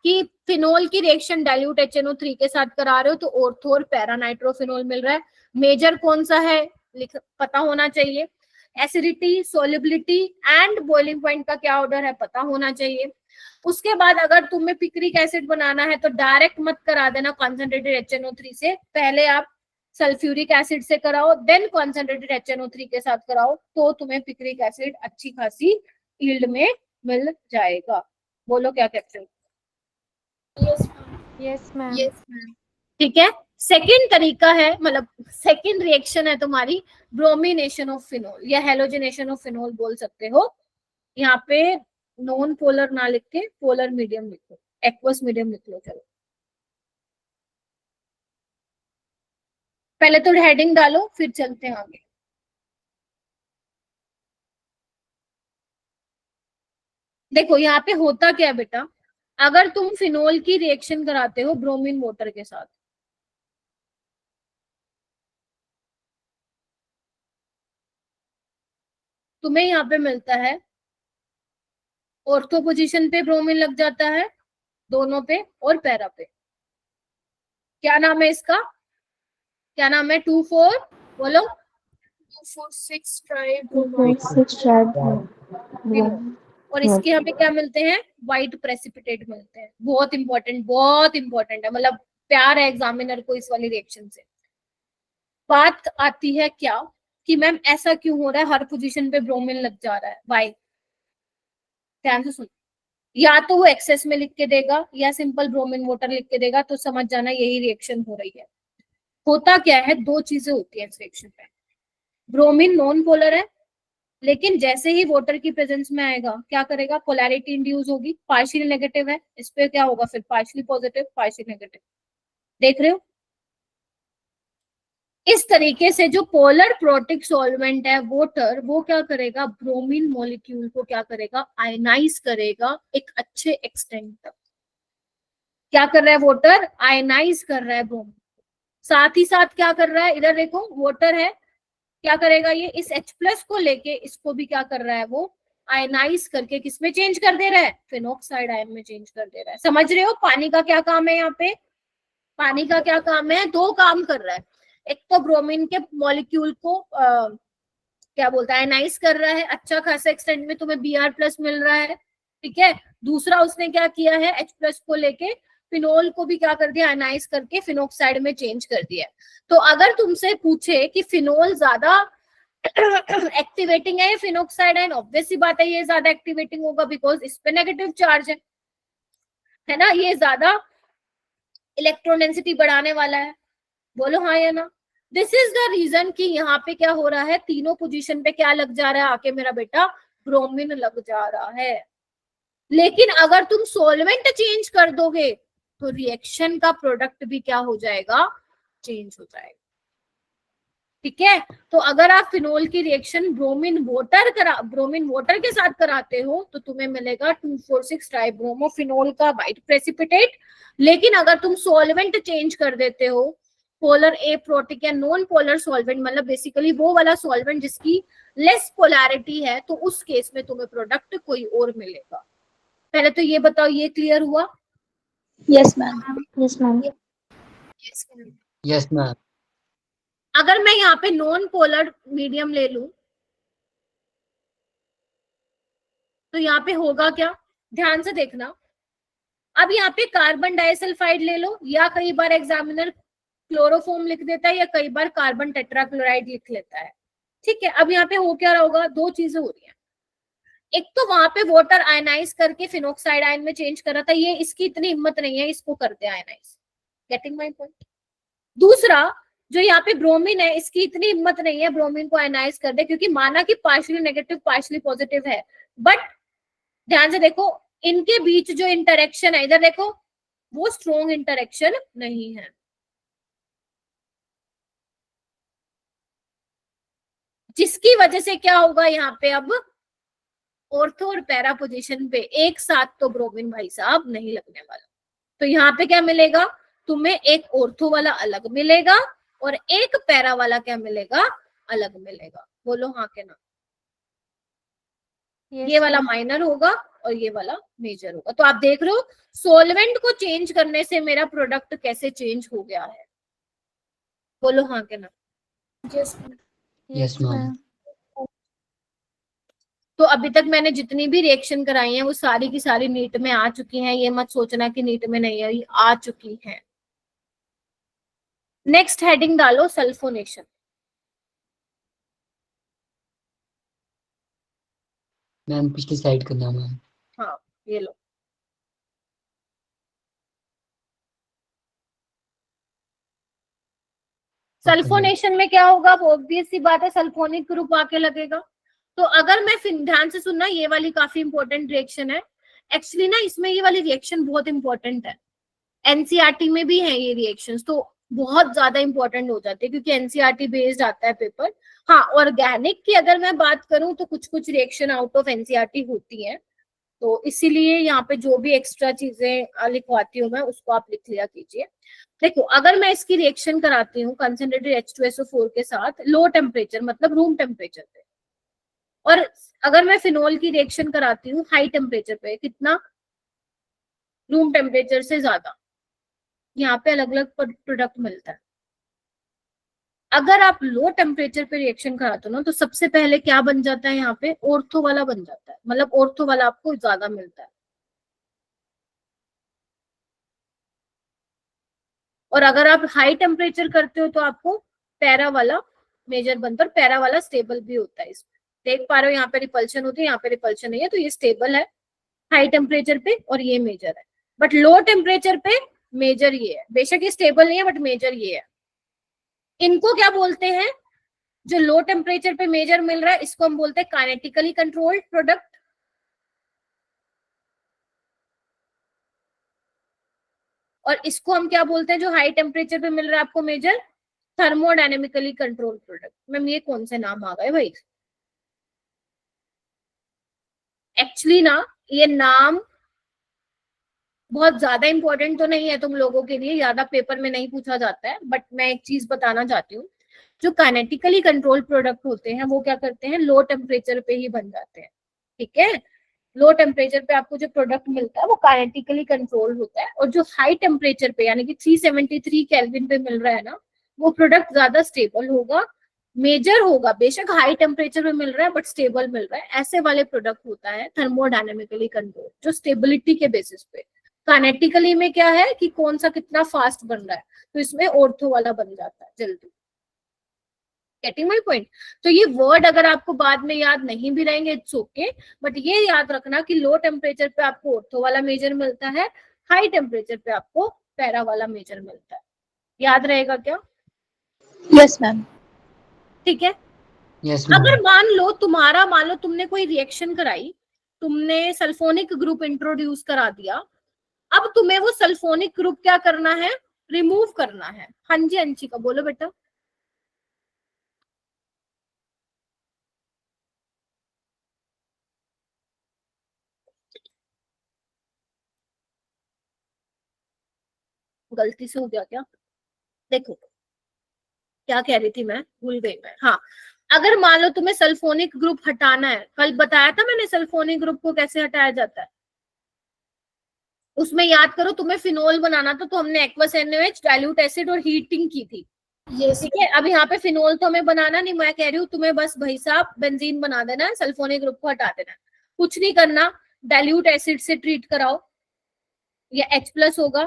कि फिनोल की रिएक्शन डाइल्यूट HNO3 के साथ करा रहे हो तो ऑर्थो और पैरा नाइट्रोफिनोल मिल रहा है। मेजर कौन सा है पता होना चाहिए, acidity, solubility and boiling point का क्या ऑर्डर है पता होना चाहिए। उसके बाद अगर तुम्हें पिक्रिक एसिड बनाना है तो डायरेक्ट मत करा देना कॉन्सेंट्रेटेड HNO3 से, पहले आप सल्फ्यूरिक एसिड से कराओ, देन कॉन्सेंट्रेटेड HNO3 के साथ कराओ, तो तुम्हें पिक्रिक एसिड अच्छी खासी यील्ड में मिल जाएगा। बोलो क्या कहते हो? Yes ma'am. Yes ma'am. ठीक है। सेकेंड तरीका है, मतलब सेकेंड रिएक्शन है तुम्हारी ब्रोमिनेशन ऑफ फिनोल या हेलोजिनेशन ऑफ फिनोल बोल सकते हो। यहाँ पे नॉन पोलर ना लिख के पोलर मीडियम लिखो, एक्वस मीडियम लिख लो। चलो पहले तो हेडिंग डालो फिर चलते हैं आगे। देखो यहाँ पे होता क्या है बेटा, अगर तुम फिनोल की रिएक्शन कराते हो ब्रोमीन वाटर के साथ, तुम्हें यहाँ पे मिलता है ऑर्थो पोजीशन पे ब्रोमीन लग जाता है, दोनों पे और पैरा पे। क्या नाम है इसका, क्या नाम है? 2,4 बोलो। 2,4,6 ट्राइब्रोमाइड। 2,4,6 ट्राइब्रोमाइड। और इसके हमें क्या मिलते हैं? व्हाइट प्रेसिपिटेट मिलते हैं। बहुत इंपॉर्टेंट है, मतलब प्यार है एग्जामिनर को इस वाली रिएक्शन से। बात आती है क्या कि मैम ऐसा क्यों हो रहा है, हर पोजीशन पे ब्रोमीन लग जा रहा है, वाई? ध्यान से सुन, या तो वो एक्सेस में लिख के देगा या सिंपल ब्रोमीन वाटर लिख के देगा, तो समझ जाना यही रिएक्शन हो रही है। होता क्या है, दो चीजें होती है इस रिएक्शन में। ब्रोमीन नॉन पोलर है, लेकिन जैसे ही वाटर की प्रेजेंस में आएगा क्या करेगा? पोलैरिटी इंड्यूस होगी, पार्शियली नेगेटिव है, इस पे क्या होगा फिर? Partially positive partially negative. देख रहे हो? इस तरीके से जो पोलर प्रोटिक सॉल्वेंट है वाटर, वो क्या करेगा? ब्रोमीन मॉलिक्यूल को क्या करेगा? आयनाइज करेगा एक अच्छे एक्सटेंट तक। क्या कर रहा है वाटर? आयनाइज कर रहा है ब्रोमीन। साथ ही साथ क्या कर रहा है? इधर देखो वाटर है, क्या करेगा ये? इस H+ को लेके इसको भी क्या कर रहा है? वो आयनाइज करके किसमें चेंज कर दे रहा है? फिनॉक्साइड आयन में चेंज कर दे रहा है। समझ रहे हो पानी का क्या काम है यहाँ पे? पानी का क्या काम है? दो काम कर रहा है। एक तो ब्रोमीन के मॉलिक्यूल को क्या बोलता है? आयनाइज कर रहा है, अच्छा खासा एक्सटेंट में तुम्हें Br+ मिल रहा है, ठीक है। दूसरा उसने क्या किया है? H+ को लेके फिनोल को भी क्या कर दिया? आयनाइज करके फिनॉक्साइड में चेंज कर दिया। तो अगर तुमसे पूछे कि फिनोल ज्यादा एक्टिवेटिंग है या फिनॉक्साइड आयन, ऑब्वियस सी बात है ये ज्यादा एक्टिवेटिंग होगा, बिकॉज इस पे नेगेटिव चार्ज है ना, ये ज्यादा इलेक्ट्रॉन डेंसिटी बढ़ाने वाला है। बोलो हाँ या ना? दिस इज द रीजन कि यहाँ पे क्या हो रहा है, तीनों पोजीशन पे क्या लग जा रहा है आके मेरा बेटा? ब्रोमीन लग जा रहा है। लेकिन अगर तुम सॉल्वेंट चेंज कर दोगे तो रिएक्शन का प्रोडक्ट भी क्या हो जाएगा? चेंज हो जाएगा, ठीक है। तो अगर आप फिनोल की रिएक्शन ब्रोमीन वाटर के साथ कराते हो तो तुम्हें मिलेगा 2,4,6 ट्राइब्रोमोफिनोल का व्हाइट प्रेसिपिटेट। लेकिन अगर तुम सॉल्वेंट चेंज कर देते हो, पोलर ए प्रोटिक या नॉन पोलर सॉल्वेंट, मतलब बेसिकली वो वाला सॉल्वेंट जिसकी लेस पोलैरिटी है, तो उस केस में तुम्हें प्रोडक्ट कोई और मिलेगा। पहले तो ये बताओ, ये क्लियर हुआ? Yes ma'am. Yes ma'am. Yes ma'am. अगर मैं यहाँ पे नॉन पोलर मीडियम ले लूं तो यहाँ पे होगा क्या? ध्यान से देखना। अब यहाँ पे कार्बन डाइसल्फाइड ले लो, या कई बार एग्जामिनर क्लोरोफॉर्म लिख देता है, या कई बार कार्बन टेट्राक्लोराइड लिख लेता है, ठीक है। अब यहाँ पे हो क्या रहा होगा? दो चीजें हो रही हैं। एक तो वहां पे वाटर आयनाइज करके फिनॉक्साइड आयन में चेंज कर रहा था, ये इसकी इतनी हिम्मत नहीं है इसको करते आयनाइज। Getting my point? दूसरा, जो यहाँ पे ब्रोमीन है, इसकी इतनी हिम्मत नहीं है ब्रोमीन को आयनाइज कर दे, क्योंकि माना कि पार्शियली नेगेटिव पार्शियली पॉजिटिव है, बट ध्यान से देखो इनके बीच जो इंटरेक्शन है, इधर देखो, वो स्ट्रॉन्ग इंटरेक्शन नहीं है। जिसकी वजह से क्या होगा यहाँ पे? अब ऑर्थो और पैरा पोजीशन पे एक साथ तो ब्रोमीन भाई साहब नहीं लगने वाला। तो यहाँ पे क्या मिलेगा तुम्हें? एक ऑर्थो वाला अलग मिलेगा और एक पैरा वाला क्या मिलेगा? अलग मिलेगा। बोलो हाँ के ना? ये वाला माइनर होगा और ये वाला मेजर होगा। तो आप देख रहे हो सॉल्वेंट को चेंज करने से मेरा प्रोडक्ट कैसे चेंज हो गया है। बोलो हाँ के ना? Yes ma'am. तो अभी तक मैंने जितनी भी रिएक्शन कराई हैं वो सारी की सारी नीट में आ चुकी हैं, ये मत सोचना कि नीट में नहीं आई, आ चुकी हैं। नेक्स्ट हेडिंग डालो सल्फोनेशन। मैम पिछली साइड करना मैम। हाँ ये लो, सल्फोनेशन में क्या होगा? ऑब्वियस सी बात है, सल्फोनिक ग्रुप आके लगेगा। तो अगर मैं ध्यान से सुनना, ये वाली काफी इंपॉर्टेंट रिएक्शन है एक्चुअली ना, इसमें ये वाली रिएक्शन बहुत इंपॉर्टेंट है। एनसीईआरटी में भी है ये रिएक्शंस, तो बहुत ज्यादा इंपॉर्टेंट हो जाती है क्योंकि एनसीईआरटी बेस्ड आता है पेपर। हाँ, ऑर्गेनिक की अगर मैं बात करूं तो कुछ कुछ रिएक्शन आउट ऑफ एनसीईआरटी होती है, तो इसीलिए यहाँ पे जो भी एक्स्ट्रा चीजें लिखवाती हूँ मैं उसको आप लिख लिया कीजिए। देखो अगर मैं इसकी रिएक्शन कराती हूँ कंसंट्रेटेड H2SO4 के साथ लो टेम्परेचर मतलब रूम टेम्परेचर पे, और अगर मैं फिनोल की रिएक्शन कराती हूँ हाई टेम्परेचर पे, कितना, रूम टेम्परेचर से ज्यादा, यहाँ पे अलग अलग प्रोडक्ट मिलता है। अगर आप लो टेम्परेचर पे रिएक्शन कराते हो ना तो सबसे पहले क्या बन जाता है, यहाँ पे ऑर्थो वाला बन जाता है, मतलब ऑर्थो वाला आपको ज्यादा मिलता है। और अगर आप हाई टेम्परेचर करते हो तो आपको पैरा वाला मेजर बनता है, और पैरा वाला स्टेबल भी होता है। इसमें देख पा रहे हो यहाँ पे रिपल्शन होती है, यहाँ पे रिपल्शन नहीं है, तो ये स्टेबल है हाई टेम्परेचर पे और ये मेजर है। बट लो टेम्परेचर पे मेजर ये है, बेशक ये स्टेबल नहीं है बट मेजर ये है। इनको क्या बोलते हैं, जो लो टेम्परेचर पे मेजर मिल रहा है इसको हम बोलते हैं काइनेटिकली कंट्रोल्ड प्रोडक्ट, और इसको हम क्या बोलते हैं जो हाई टेम्परेचर पे मिल रहा है आपको major, thermodynamically control product. Ma'am ये कौन से नाम आ गए भाई, एक्चुअली ना ये नाम बहुत ज्यादा इंपॉर्टेंट तो नहीं है तुम लोगों के लिए, ज्यादा पेपर में नहीं पूछा जाता है, बट मैं एक चीज बताना चाहती हूँ, जो काइनेटिकली कंट्रोल प्रोडक्ट होते हैं वो क्या करते हैं, लो टेम्परेचर पे ही बन जाते हैं। ठीक है, लो टेम्परेचर पे आपको जो प्रोडक्ट मिलता है वो काइनेटिकली कंट्रोल होता है, और जो हाई टेम्परेचर पे यानी कि 373 केल्विन पे मिल रहा है ना, वो प्रोडक्ट ज्यादा स्टेबल होगा, मेजर होगा, बेशक हाई टेम्परेचर पे मिल रहा है बट स्टेबल मिल रहा है। ऐसे वाले प्रोडक्ट होता है थर्मोडायनेमिकली कंट्रोल, जो स्टेबिलिटी के बेसिस पे। काइनेटिकली में क्या है कि कौन सा कितना फास्ट बन रहा है, तो इसमें ऑर्थो वाला बन जाता है जल्दी। Getting my point. तो ये वर्ड अगर आपको बाद में याद नहीं भी रहेंगे इट्स ओके, बट ये याद रखना कि लो टेम्परेचर पे आपको ऑर्थो वाला मेजर मिलता है, हाई टेम्परेचर पे आपको पैरा वाला मेजर मिलता है। याद रहेगा क्या? Yes, ma'am. ठीक है। यस अगर मैम। मान लो तुमने कोई रिएक्शन कराई, तुमने सल्फोनिक ग्रुप इंट्रोड्यूस करा दिया, अब तुम्हें वो सल्फोनिक ग्रुप क्या करना है, रिमूव करना है। हाँ जी अंशिका बोलो बेटा। गलती से हो गया क्या? देखो क्या कह रही थी मैं, भूल गई मैं। हाँ, अगर मान लो तुम्हें सल्फोनिक ग्रुप हटाना है, कल बताया था मैंने सल्फोनिक ग्रुप को कैसे हटाया जाता है, उसमें याद करो तुम्हें फिनोल बनाना था तो हमने एक्वस NaOH डाइल्यूट एसिड और हीटिंग की थी। यस ठीक है, अब यहाँ पे फिनोल तो हमें बनाना नहीं, मैं कह रही हूँ तुम्हें बस भाई साहब बेंजीन बना देना है, सल्फोनिक ग्रुप को हटा देना है, कुछ नहीं करना। डाइल्यूट एसिड से ट्रीट कराओ, या H+ होगा,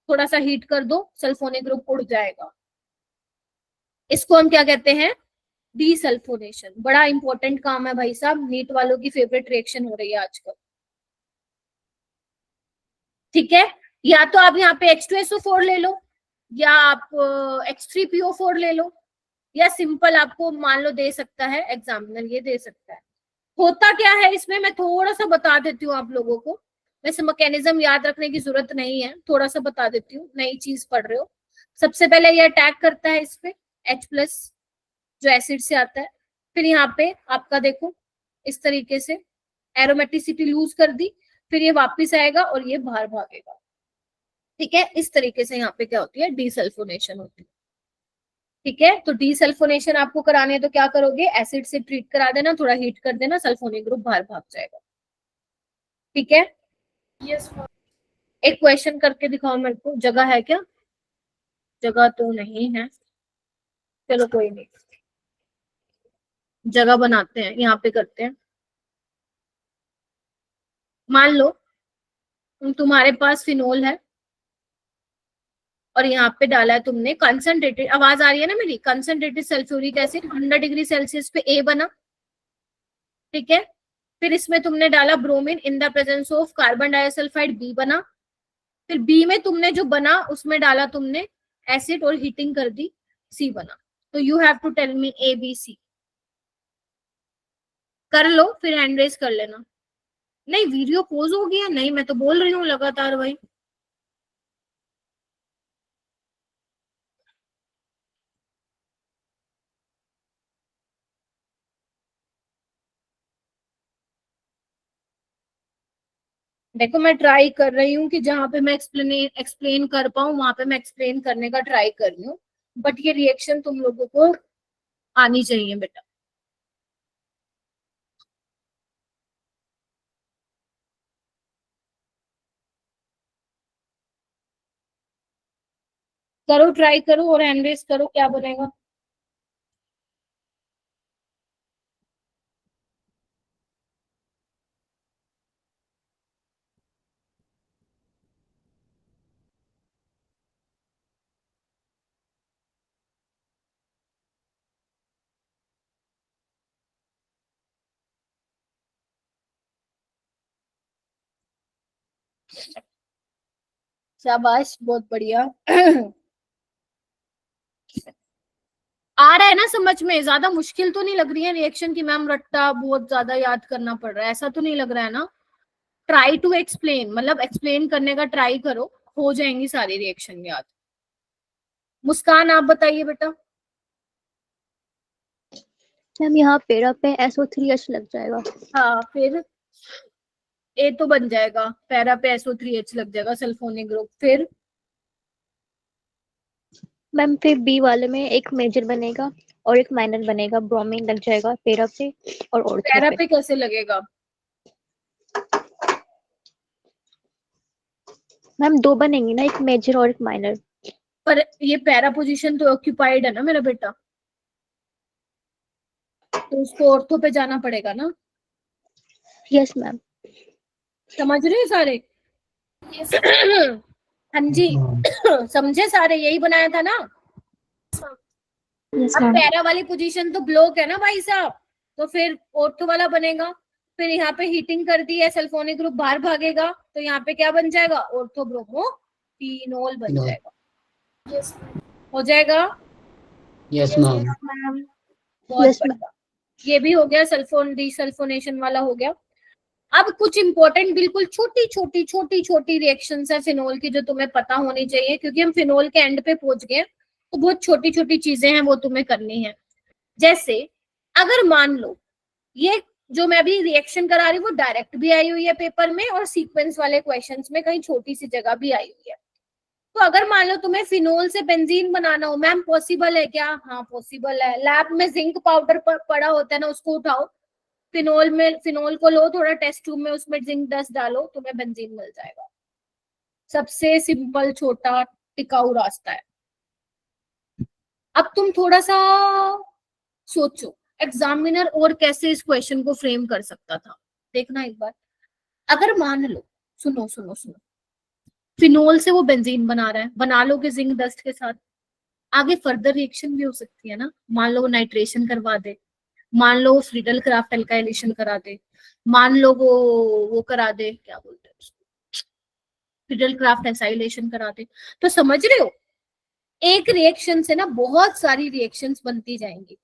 थोड़ा सा हीट कर दो, सल्फोनिक ग्रुप उड़ जाएगा। इसको हम क्या कहते हैं, डीसल्फोनेशन। बड़ा इंपॉर्टेंट काम है भाई साहब, नीट वालों की फेवरेट रिएक्शन हो रही है आजकल। ठीक है, या तो आप यहाँ पे H2SO4 ले लो, या आप H3PO4 ले लो, या सिंपल आपको मान लो दे सकता है एग्जामिनर, ये दे सकता है। होता क्या है इसमें, मैं थोड़ा सा बता देती हूँ आप लोगों को, वैसे मैकेनिज्म याद रखने की जरूरत नहीं है, थोड़ा सा बता देती हूँ, नई चीज पढ़ रहे हो। सबसे पहले ये अटैक करता है इस पे H+ जो एसिड से आता है, फिर यहाँ पे आपका देखो इस तरीके से एरोमेटिसिटी लूज कर दी, फिर ये वापस आएगा और ये बाहर भागेगा। ठीक है, इस तरीके से यहाँ पे क्या होती है, डीसल्फोनेशन होती है। ठीक है, तो डीसल्फोनेशन आपको कराने है तो क्या करोगे, एसिड से ट्रीट करा देना, थोड़ा हीट कर देना, सल्फोनिक ग्रुप बाहर भाग जाएगा। ठीक है, यस एक क्वेश्चन करके दिखाओ मेरे को, जगह है क्या? जगह तो नहीं है, चलो कोई नहीं, जगह बनाते हैं, यहाँ पे करते हैं। मान लो तुम्हारे पास फिनोल है और यहाँ पे डाला है तुमने कंसंट्रेटेड, आवाज आ रही है ना मेरी, concentrated sulphuric acid 100 degree Celsius पे A बना। ठीक है, फिर इसमें तुमने डाला bromine in the presence of carbon disulphide B बना। फिर B में तुमने जो बना उसमें डाला तुमने एसिड और हीटिंग कर दी, C बना। तो you have to tell me ABC। कर लो फिर हैंड रेस कर लेना। नहीं वीडियो पोज हो गया, नहीं मैं तो बोल रही हूँ लगातार भाई। देखो मैं ट्राई कर रही हूँ कि जहां पे मैं एक्सप्लेन कर पाऊँ वहां पे मैं एक्सप्लेन करने का ट्राई कर रही हूँ, बट ये रिएक्शन तुम लोगों को आनी चाहिए बेटा। करो, ट्राई करो और हैंड रेस करो, क्या बनेगा। शाबाश, बहुत बढ़िया। आ रहा है ना समझ में? ज्यादा मुश्किल तो नहीं लग रही है रिएक्शन की मैम, रट्टा बहुत ज्यादा याद करना पड़ रहा है, ऐसा तो नहीं लग रहा है ना? ट्राई टू एक्सप्लेन, मतलब एक्सप्लेन करने का ट्राई करो, हो जाएंगी सारी रिएक्शन याद। मुस्कान आप बताइए बेटा। मैम यहाँ पेरा पे SO3H लग जाएगा। हाँ, फिर ए तो बन जाएगा, पैरा पे SO3H लग जाएगा सल्फोनिक ग्रुप। फिर मैम फिर बी वाले में एक मेजर बनेगा और एक माइनर बनेगा, ब्रोमीन लग जाएगा पेरा पे और ऑर्थो पैरा पे। पे कैसे लगेगा? मैम दो बनेंगे ना, एक मेजर और एक माइनर। पर ये पैरा पोजीशन तो ऑक्यूपाइड है ना मेरा बेटा, तो उसको ऑर्थो पे जाना पड़ेगा ना। Yes ma'am. समझ रहे हैं सारे? हाँ जी। समझे सारे? यही बनाया था ना। यस अब मैम। पैरा वाली पोजीशन तो ब्लॉक है ना भाई साहब, तो फिर ऑर्थो वाला बनेगा। फिर यहाँ पे हीटिंग कर दी है, सल्फोनिक ग्रुप बाहर भागेगा, तो यहाँ पे क्या बन जाएगा? ऑर्थो ब्रोमो फिनोल बन फिनोल। जाएगा। हो जाएगा। Yes ma'am. बहुत यस मैम। बढ़िया, ये भी हो गया, सल्फोन डिसल्फोनेशन वाला हो गया। अब कुछ इंपॉर्टेंट बिल्कुल छोटी छोटी छोटी छोटी रिएक्शंस है फिनोल की जो तुम्हें पता होनी चाहिए, क्योंकि हम फिनोल के एंड पे पहुंच गए, तो बहुत छोटी छोटी चीजें हैं वो तुम्हें करनी है। जैसे अगर मान लो ये जो मैं अभी रिएक्शन करा रही हूँ वो डायरेक्ट भी आई हुई है पेपर में, और सीक्वेंस वाले क्वेश्चंस में कहीं छोटी सी जगह भी आई हुई है। तो अगर मान लो तुम्हें फिनोल से बेंजीन बनाना हो, मैम पॉसिबल है क्या? हाँ पॉसिबल है। लैब में जिंक पाउडर पड़ा होता है ना, उसको उठाओ, फिनोल को लो थोड़ा टेस्ट ट्यूब में, उसमें जिंक डस्ट डालो, तुम्हें बेंजीन मिल जाएगा। सबसे सिंपल छोटा टिकाऊ रास्ता है। अब तुम थोड़ा सा सोचो एग्जामिनर और कैसे इस क्वेश्चन को फ्रेम कर सकता था, देखना एक बार। अगर मान लो, सुनो सुनो सुनो, फिनोल से वो बेंजीन बना रहा है, बना लोगे जिंक डस्ट के साथ, आगे फर्दर रिएक्शन भी हो सकती है ना। मान लो वो नाइट्रेशन करवा दे, मान लो वो फ्रीडल क्राफ्ट एल्काइलेशन करा दे, मान लो वो करा दे, क्या बोलते हैं उसको, फ्रीडल क्राफ्ट एसाइलेशन करा दे। तो समझ रहे हो, एक रिएक्शन से ना बहुत सारी रिएक्शंस बनती जाएंगी,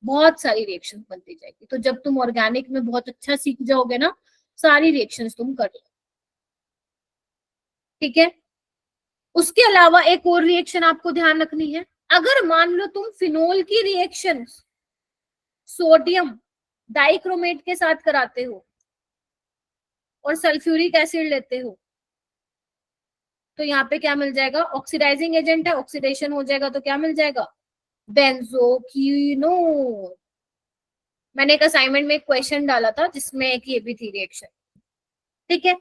बहुत सारी रिएक्शंस बनती जाएगी। तो जब तुम ऑर्गेनिक में बहुत अच्छा सीख जाओगे ना, सारी रिएक्शंस तुम कर लो, ठीक है। उसके अलावा एक और रिएक्शन आपको ध्यान रखनी है। अगर मान लो तुम फिनोल की रिएक्शन सोडियम डाइक्रोमेट के साथ कराते हो और सल्फ्यूरिक एसिड लेते हो, तो यहाँ पे क्या मिल जाएगा? ऑक्सीडाइजिंग एजेंट है, ऑक्सीडेशन हो जाएगा तो क्या मिल जाएगा? बेंजोक्विनोन। मैंने एक असाइनमेंट में एक क्वेश्चन डाला था जिसमें एक ये भी थी रिएक्शन, ठीक है।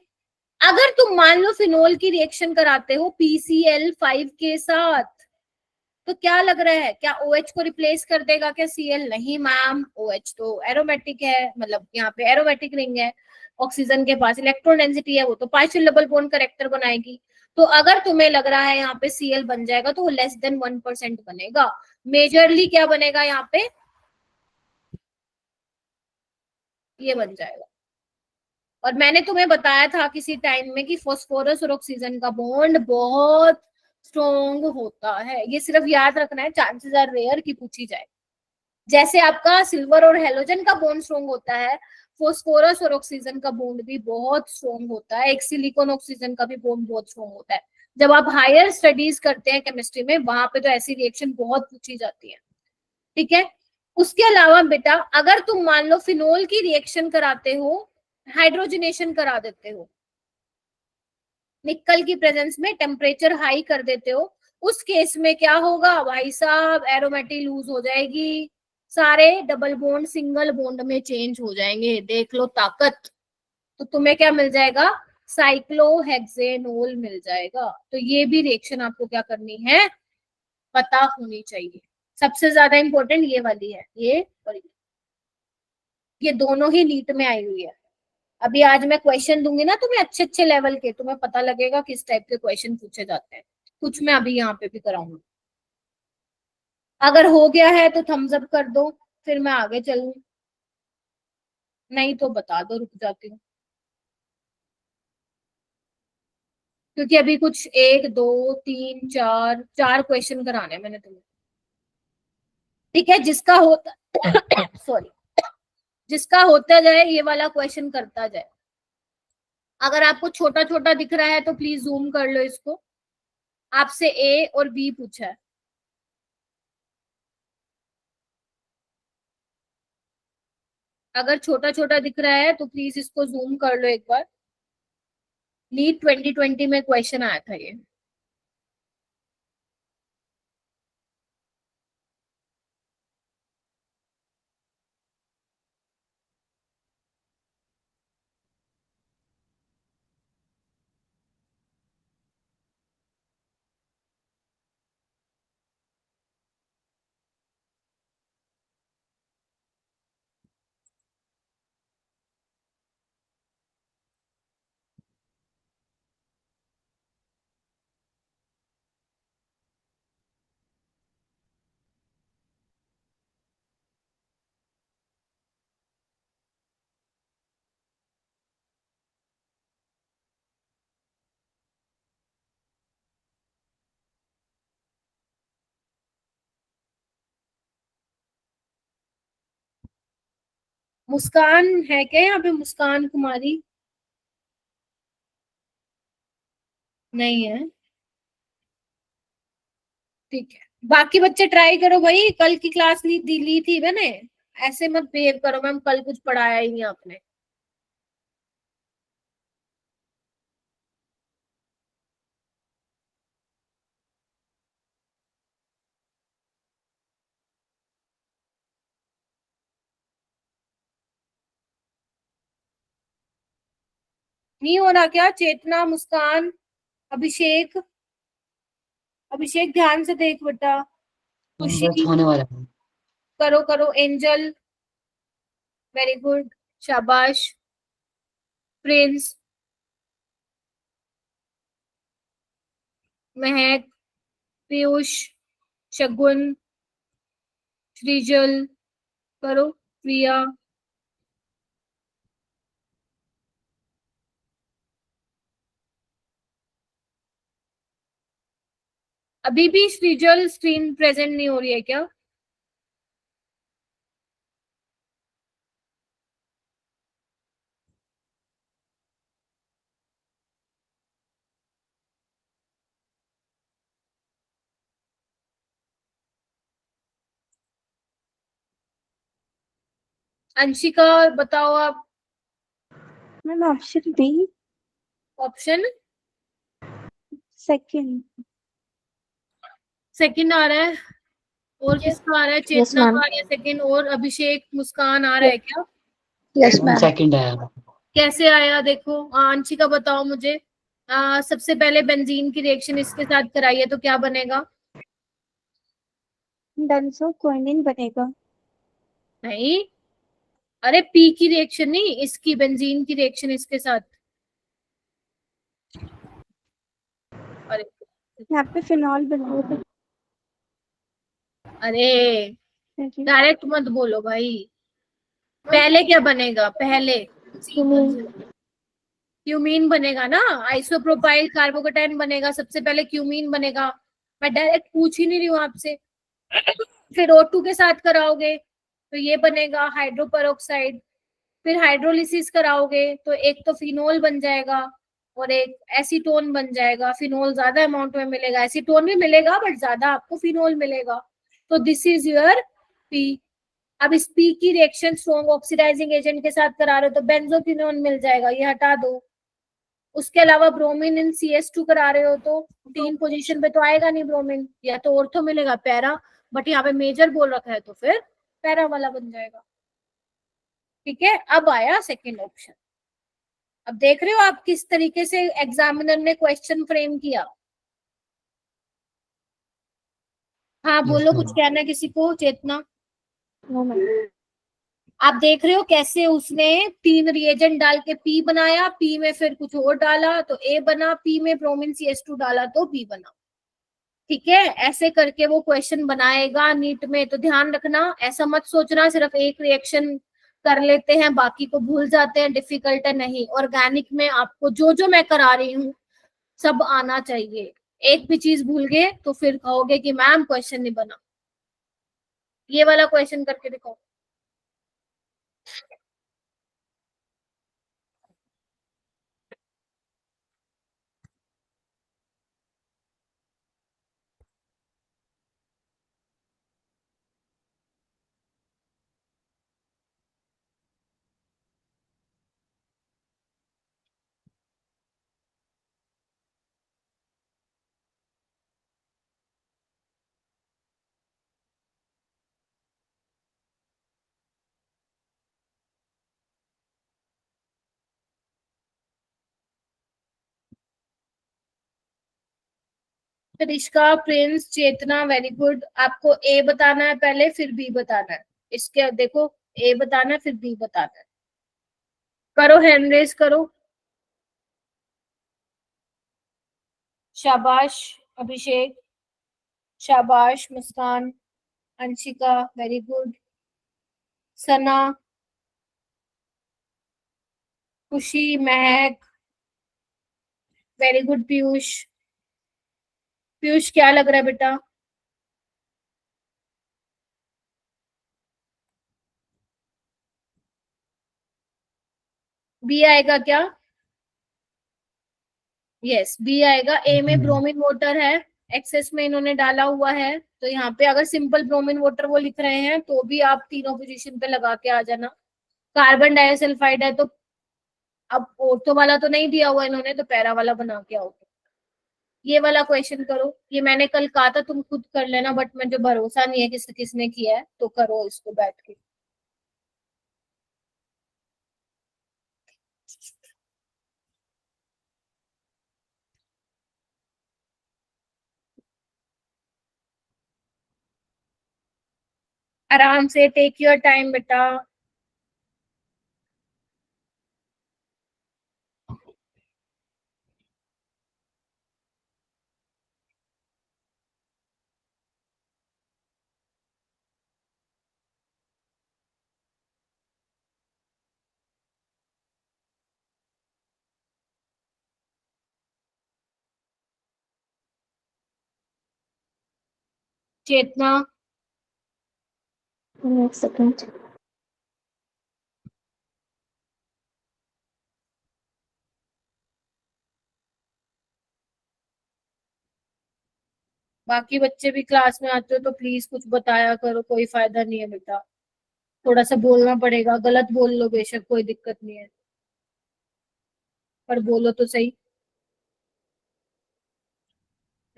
अगर तुम मान लो फिनोल की रिएक्शन कराते हो PCl5 के साथ, तो क्या लग रहा है, क्या OH को रिप्लेस कर देगा क्या Cl? नहीं मैम, OH तो एरोमेटिक है, मतलब यहाँ पे एरोमेटिक रिंग है, ऑक्सीजन के पास इलेक्ट्रॉन डेंसिटी है, वो तो पार्शियल डबल बॉन्ड करेक्टर बनाएगी। तो अगर तुम्हें लग रहा है यहाँ पे Cl बन जाएगा, तो वो लेस देन 1% बनेगा। मेजरली क्या बनेगा यहाँ पे? ये बन जाएगा। और मैंने तुम्हें बताया था किसी टाइम में कि फास्फोरस और ऑक्सीजन का बॉन्ड बहुत स्ट्रॉन्ग होता है, ये सिर्फ याद रखना है, चांसेस आर रेयर कि पूछी जाए। जैसे आपका सिल्वर और हेलोजन का बॉन्ड स्ट्रॉन्ग होता है, फास्फोरस और ऑक्सीजन का बॉन्ड भी बहुत स्ट्रॉन्ग होता है, एक सिलिकॉन ऑक्सीजन का भी बॉन्ड बहुत स्ट्रॉन्ग होता है। जब आप हायर स्टडीज करते हैं केमिस्ट्री में, वहां पे तो ऐसी रिएक्शन बहुत पूछी जाती है, ठीक है। उसके अलावा बेटा अगर तुम मान लो फिनोल की रिएक्शन कराते हो, हाइड्रोजनेशन करा देते हो, निकल की प्रेजेंस में टेम्परेचर हाई कर देते हो, उस केस में क्या होगा भाई साहब, एरोमेटिक लूज हो जाएगी, सारे डबल बॉन्ड सिंगल बॉन्ड में चेंज हो जाएंगे। देख लो ताकत। तो तुम्हें क्या मिल जाएगा, साइक्लोहेक्सेनोल मिल जाएगा। तो ये भी रिएक्शन आपको क्या करनी है, पता होनी चाहिए। सबसे ज्यादा इंपॉर्टेंट ये वाली है, ये और ये दोनों ही नीट में आई हुई है। अभी आज मैं क्वेश्चन दूंगी ना तुम्हें अच्छे अच्छे लेवल के, तुम्हें पता लगेगा किस टाइप के क्वेश्चन पूछे जाते हैं। कुछ मैं अभी यहाँ पे भी कराऊंगी। अगर हो गया है तो थम्स अप कर दो, फिर मैं आगे चलूं, नहीं तो बता दो, रुक जाती हूँ। क्योंकि अभी कुछ 1 2 3 4 4 क्वेश्चन कराने हैं मैंने तुम्हें। ठीक है, जिसका होता सॉरी, जिसका होता जाए ये वाला क्वेश्चन करता जाए। अगर आपको छोटा छोटा दिख रहा है तो प्लीज जूम कर लो इसको। आपसे ए और बी पूछा है, अगर छोटा छोटा दिख रहा है तो प्लीज इसको जूम कर लो एक बार। नीट 2020 में क्वेश्चन आया था ये। मुस्कान है क्या यहाँ पे, मुस्कान कुमारी? नहीं है, ठीक है। बाकी बच्चे ट्राई करो भाई, कल की क्लास ली थी मैंने, ऐसे मत बिहेव करो मैम कल कुछ पढ़ाया ही नहीं आपने। नहीं हो रहा क्या? चेतना, मुस्कान, अभिषेक, अभिषेक ध्यान से देख बेटा, बस खुशी, होने वाला है। करो करो, एंजल, वेरी गुड, शाबाश, प्रिंस, महक, पीयूष, शगुन, सृजल, करो, प्रिया, अभी भी सृजल स्क्रीन प्रेजेंट नहीं हो रही है क्या? अंशिका बताओ आप। Ma'am option B, option second. Second आ रहा है, और किसका आ रहा है? Yes, चेतना ma'am. का या सेकंड, और अभिषेक, मुस्कान आ रहा है क्या? Yes, ma'am. सेकंड आया। कैसे आया देखो, अंशिका बताओ मुझे। सबसे पहले बेंजीन की रिएक्शन इसके साथ कराइए तो क्या बनेगा? बेंजोक्विनिन बनेगा। नहीं, अरे पी की रिएक्शन नहीं, इसकी बेंजीन की रिएक्शन इसके साथ। अरे यहाँ पे फिनॉल बनेगा। अरे डायरेक्ट मत बोलो भाई, पहले क्या बनेगा? पहले क्यूमीन बनेगा ना, आइसोप्रोपाइल कार्बोकेटाइन बनेगा, सबसे पहले क्यूमीन बनेगा। मैं डायरेक्ट पूछ ही नहीं रही हूँ आपसे। फिर O2 के साथ कराओगे तो ये बनेगा हाइड्रोपेरोक्साइड, फिर हाइड्रोलिसिस कराओगे तो एक तो फिनोल बन जाएगा और एक एसीटोन बन जाएगा। फिनोल ज्यादा अमाउंट में मिलेगा, एसीटोन भी मिलेगा बट ज्यादा आपको फिनोल मिलेगा। तो दिस इज योर पी। अब इस पी की रिएक्शन स्ट्रॉन्ग ऑक्सीडाइजिंग एजेंट के साथ करा रहे हो तो बेंजोक्विनोन मिल जाएगा, ये हटा दो। उसके अलावा ब्रोमीन इन CS2 करा रहे हो तो 3 पोजीशन पे तो आएगा नहीं ब्रोमीन, या तो ऑर्थो मिलेगा पैरा, बट यहाँ पे मेजर बोल रखा है तो फिर पैरा वाला बन जाएगा। ठीक है, अब आया सेकेंड ऑप्शन। अब देख रहे हो आप किस तरीके से एग्जामिनर ने क्वेश्चन फ्रेम किया। हाँ यस बोलो, कुछ मैम। कहना है किसी को? चेतना, नो मैम। आप देख रहे हो कैसे उसने 3 रिएजेंट डाल के पी बनाया, पी में फिर कुछ और डाला तो ए बना, पी में ब्रोमीन CS2 डाला तो बी बना। ठीक है, ऐसे करके वो क्वेश्चन बनाएगा नीट में। तो ध्यान रखना, ऐसा मत सोचना सिर्फ एक रिएक्शन कर लेते हैं बाकी को भूल जाते हैं, डिफिकल्ट है नहीं। ऑर्गेनिक में आपको जो जो मैं करा रही हूँ सब आना चाहिए। एक भी चीज भूल गए तो फिर कहोगे कि मैम क्वेश्चन नहीं बना। ये वाला क्वेश्चन करके दिखाओ। त्रिष्का, प्रिंस, चेतना, वेरी गुड। आपको ए बताना है पहले फिर बी बताना है। इसके देखो, ए बताना है फिर बी बताना है। करो, हैंड रेस करो। शाबाश अभिषेक, शाबाश मुस्कान, अंशिका वेरी गुड, सना, खुशी, महक वेरी गुड, पीयूष। पीयूष क्या लग रहा है बेटा? बी आएगा क्या? यस बी आएगा। ए में ब्रोमीन वाटर है, एक्सेस में इन्होंने डाला हुआ है, तो यहाँ पे अगर सिंपल ब्रोमीन वाटर वो लिख रहे हैं तो भी आप तीनों पोजीशन पे लगा के आ जाना। कार्बन डाइसल्फाइड है तो अब ऑर्थो वाला तो नहीं दिया हुआ इन्होंने, तो पैरा वाला बना के आओगे। ये वाला क्वेश्चन करो, ये मैंने कल कहा था तुम खुद कर लेना, बट मुझे भरोसा नहीं है किसने किया है, तो करो इसको बैठ के। आराम से, टेक योर टाइम बेटा। चेतना, एक सेकंड। बाकी बच्चे भी क्लास में आते हो तो प्लीज कुछ बताया करो, कोई फायदा नहीं है बेटा। थोड़ा सा बोलना पड़ेगा, गलत बोल लो बेशक, कोई दिक्कत नहीं है, पर बोलो तो सही।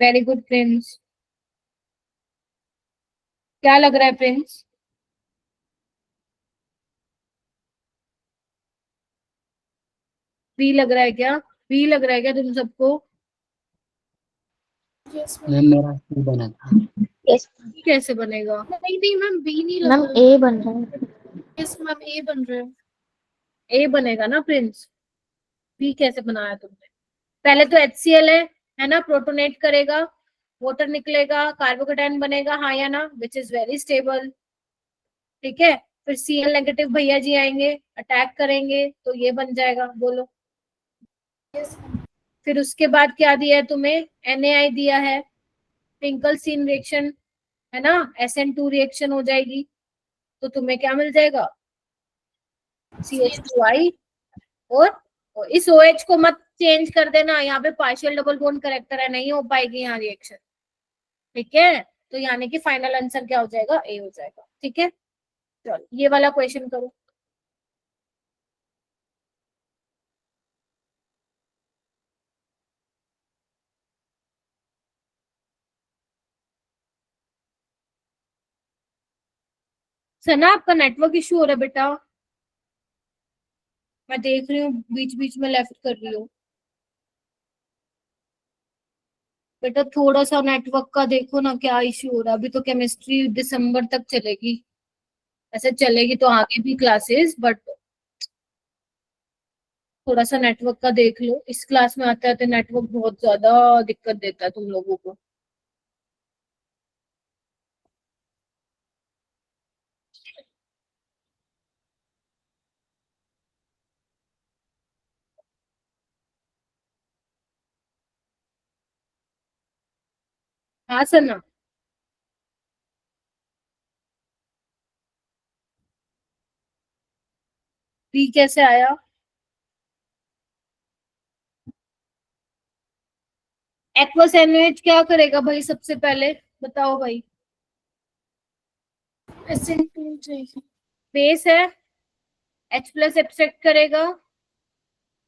Very good Prince. क्या लग रहा है प्रिंस? बी लग रहा है क्या? बी लग रहा है क्या तुम सबको? यस मैम मेरा सी बना था। यस बी कैसे बनेगा? नहीं नहीं मैम, बी नहीं मैम, लगा। ए बन रहा है। यस मैम, ए बन रहा है। ए बनेगा ना प्रिंस, बी कैसे बनाया तुमने? पहले तो HCl है ना, प्रोटोनेट करेगा, वाटर निकलेगा, कार्बोकेटाइन बनेगा, हाँ या ना, विच इज वेरी स्टेबल। ठीक है, फिर Cl नेगेटिव भैया जी आएंगे, अटैक करेंगे तो ये बन जाएगा, बोलो। Yes ma'am. फिर उसके बाद क्या दिया है तुम्हें? NaI दिया है, फिंकलस्टीन रिएक्शन है ना, SN2 रिएक्शन हो जाएगी, तो तुम्हें क्या मिल जाएगा? CH2I। और इस OH को मत चेंज कर देना, यहाँ पे पार्शियल डबल बॉन्ड करेक्टर है, नहीं हो पाएगी यहाँ रिएक्शन। ठीक है, तो यानी कि फाइनल आंसर क्या हो जाएगा? ए हो जाएगा। ठीक है, चलो ये वाला क्वेश्चन करो। सना आपका नेटवर्क इशू हो रहा है बेटा, मैं देख रही हूँ बीच बीच में लेफ्ट कर रही हूँ। बेटा थोड़ा सा नेटवर्क का देखो ना क्या इशू हो रहा है। अभी तो केमिस्ट्री दिसंबर तक चलेगी, ऐसे चलेगी तो आगे भी क्लासेस, बट थोड़ा सा नेटवर्क का देख लो। इस क्लास में आते आते नेटवर्क बहुत ज्यादा दिक्कत देता है तुम लोगों को। हाँ सना, बी कैसे आया? एक्वस एनएच क्या करेगा भाई सबसे पहले, बताओ भाई। SN2 चाहिए। बेस है, H प्लस एक्सट्रैक्ट करेगा।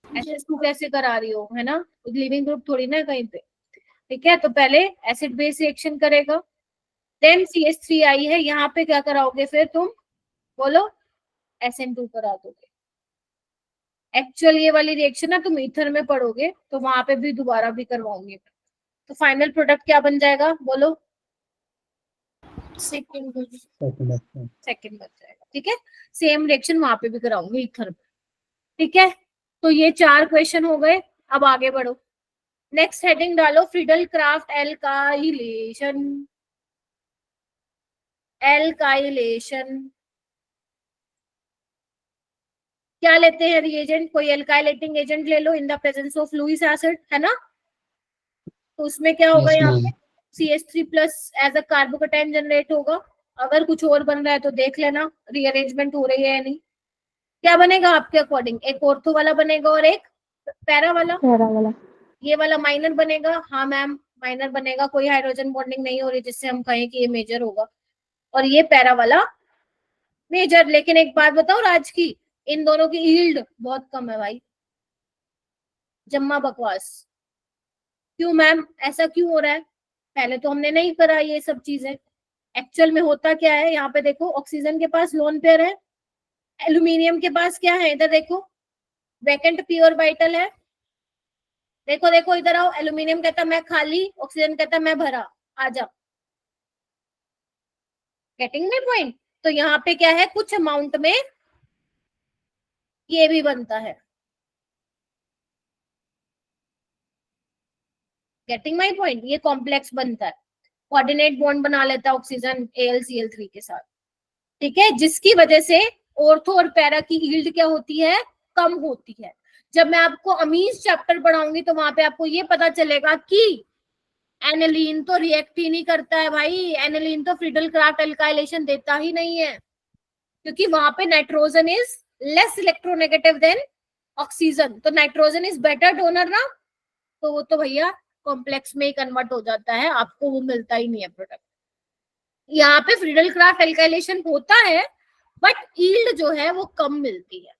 Yes. SS2 कैसे करा रही हो, है ना, लिविंग ग्रुप थोड़ी ना है कहीं पे। ठीक है, तो पहले एसिड बेस रिएक्शन करेगा, देन CH3 आई है, यहाँ पे क्या कराओगे फिर तुम, बोलो? SN2 करा दोगे। एक्चुअल ये वाली रिएक्शन ना तुम ईथर में पढ़ोगे तो वहां पे भी दोबारा भी करवाऊंगी। तो फाइनल प्रोडक्ट क्या बन जाएगा, बोलो? सेकंड। सेकंड बन जाएगा। ठीक है, सेम रिएक्शन वहां पे भी कराऊंगी ईथर में। ठीक है, तो ये 4 क्वेश्चन हो गए। अब आगे बढ़ो, नेक्स्ट हेडिंग डालो, फ्रीडल क्राफ्ट एल्काइलेशन। एल्काइलेशन क्या लेते हैं रिएजेंट, कोई एल्काइलेटिंग एजेंट ले लो in the presence of Lewis acid, है ना। तो उसमें क्या होगा, यस यहाँ मैम। पे CH3 plus as a carbocation generate होगा। अगर कुछ और बन रहा है तो देख लेना रीअरेंजमेंट हो रही है या नहीं। क्या बनेगा आपके अकॉर्डिंग, एक ऑर्थो वाला बनेगा और एक पैरा वाला। पैरा वाला। ये वाला माइनर बनेगा, हाँ मैम माइनर बनेगा, कोई हाइड्रोजन बॉन्डिंग नहीं हो रही जिससे हम कहें कि ये मेजर होगा। और ये पैरा वाला मेजर। लेकिन एक बात बताओ राज की, इन दोनों की यील्ड बहुत कम है भाई, जम्मा बकवास। क्यों मैम, ऐसा क्यों हो रहा है? पहले तो हमने नहीं करा ये सब चीजें। एक्चुअल में होता क्या है, यहाँ पे देखो, ऑक्सीजन के पास लोन पेयर है, एल्यूमिनियम के पास क्या है, इधर देखो, वैकेंट पी ऑर्बिटल है। देखो देखो इधर आओ, एल्यूमिनियम कहता मैं खाली, ऑक्सीजन कहता मैं भरा, आ जा। Getting my point? तो यहाँ पे क्या है, कुछ अमाउंट में ये भी बनता है। Getting my point? ये कॉम्प्लेक्स बनता है, कोऑर्डिनेट बॉन्ड बना लेता है ऑक्सीजन AlCl3 के साथ। ठीक है, जिसकी वजह से ऑर्थो और पैरा की यील्ड क्या होती है, कम होती है। जब मैं आपको अमीन्स चैप्टर पढ़ाऊंगी तो वहां पे आपको ये पता चलेगा कि एनिलीन तो रिएक्ट ही नहीं करता है भाई, एनिलीन तो फ्रीडल क्राफ्ट एल्काइलेशन देता ही नहीं है, क्योंकि वहां पे nitrogen is less electronegative than oxygen. तो नाइट्रोजन इज बेटर डोनर ना, तो वो तो भैया कॉम्प्लेक्स में ही कन्वर्ट हो जाता है, आपको वो मिलता ही नहीं है प्रोडक्ट। यहाँ पे फ्रीडल क्राफ्ट एल्काइलेशन होता है बट यील्ड जो है वो कम मिलती है।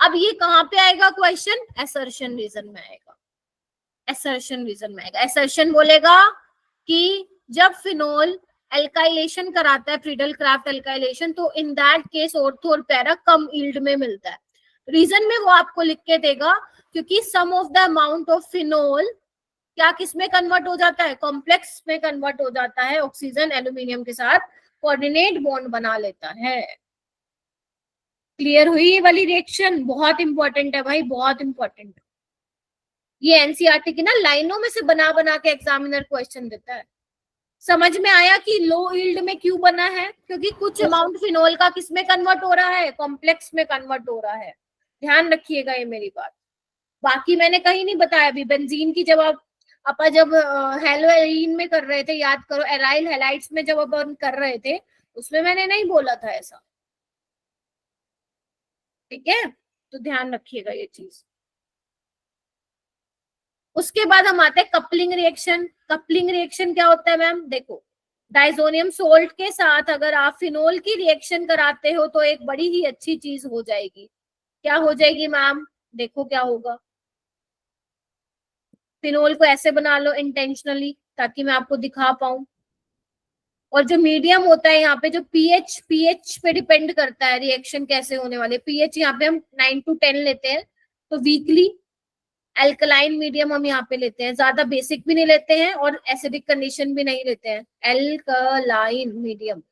अब ये कहाँ पे आएगा क्वेश्चन, असर्शन रीजन में आएगा। असर्शन रीजन में आएगा, असर्शन बोलेगा कि जब फिनोल एल्काइलेशन कराता है, फ्रीडल क्राफ्ट एल्काइलेशन, तो इन दैट केस ऑर्थो और पैरा कम यील्ड में मिलता है। रीजन में वो आपको लिख के देगा, क्योंकि sum of the amount of phenol क्या किस में कन्वर्ट हो जाता है, कॉम्प्लेक्स में कन्वर्ट हो जाता है, ऑक्सीजन एल्यूमिनियम के साथ कोऑर्डिनेट बॉन्ड बना लेता है। क्लियर हुई ये वाली रिएक्शन? बहुत इंपॉर्टेंट है भाई, बहुत इंपॉर्टेंट। ये एनसीईआरटी की ना लाइनों में से बना बना के एग्जामिनर क्वेश्चन देता है। समझ में आया कि लो यील्ड में क्यों बना है, क्योंकि कुछ अमाउंट फिनोल का किस में कन्वर्ट हो रहा है, कॉम्प्लेक्स में कन्वर्ट हो रहा है। ध्यान रखिएगा ये मेरी बात। बाकी मैंने कहीं नहीं बताया। अभी बेंजीन की जब जब हेलोइन में कर रहे थे, याद करो, एराइल हेलाइड्स में जब अपन कर रहे थे, उसमें मैंने नहीं बोला था ऐसा। ठीक है, तो ध्यान रखिएगा ये चीज। उसके बाद हम आते हैं कपलिंग रिएक्शन। कपलिंग रिएक्शन क्या होता है मैम, देखो, डाइजोनियम सोल्ट के साथ अगर आप फिनोल की रिएक्शन कराते हो तो एक बड़ी ही अच्छी चीज हो जाएगी। क्या हो जाएगी मैम, देखो क्या होगा। फिनोल को ऐसे बना लो इंटेंशनली ताकि मैं आपको दिखा पाऊं। और जो मीडियम होता है यहाँ पे जो पीएच पे डिपेंड करता है रिएक्शन कैसे होने वाले। पीएच यहाँ पे हम 9 to 10 लेते हैं, तो वीकली एल्कलाइन मीडियम हम यहाँ पे लेते हैं, ज्यादा बेसिक भी नहीं लेते हैं और एसिडिक कंडीशन भी नहीं लेते हैं, एल्कलाइन मीडियम।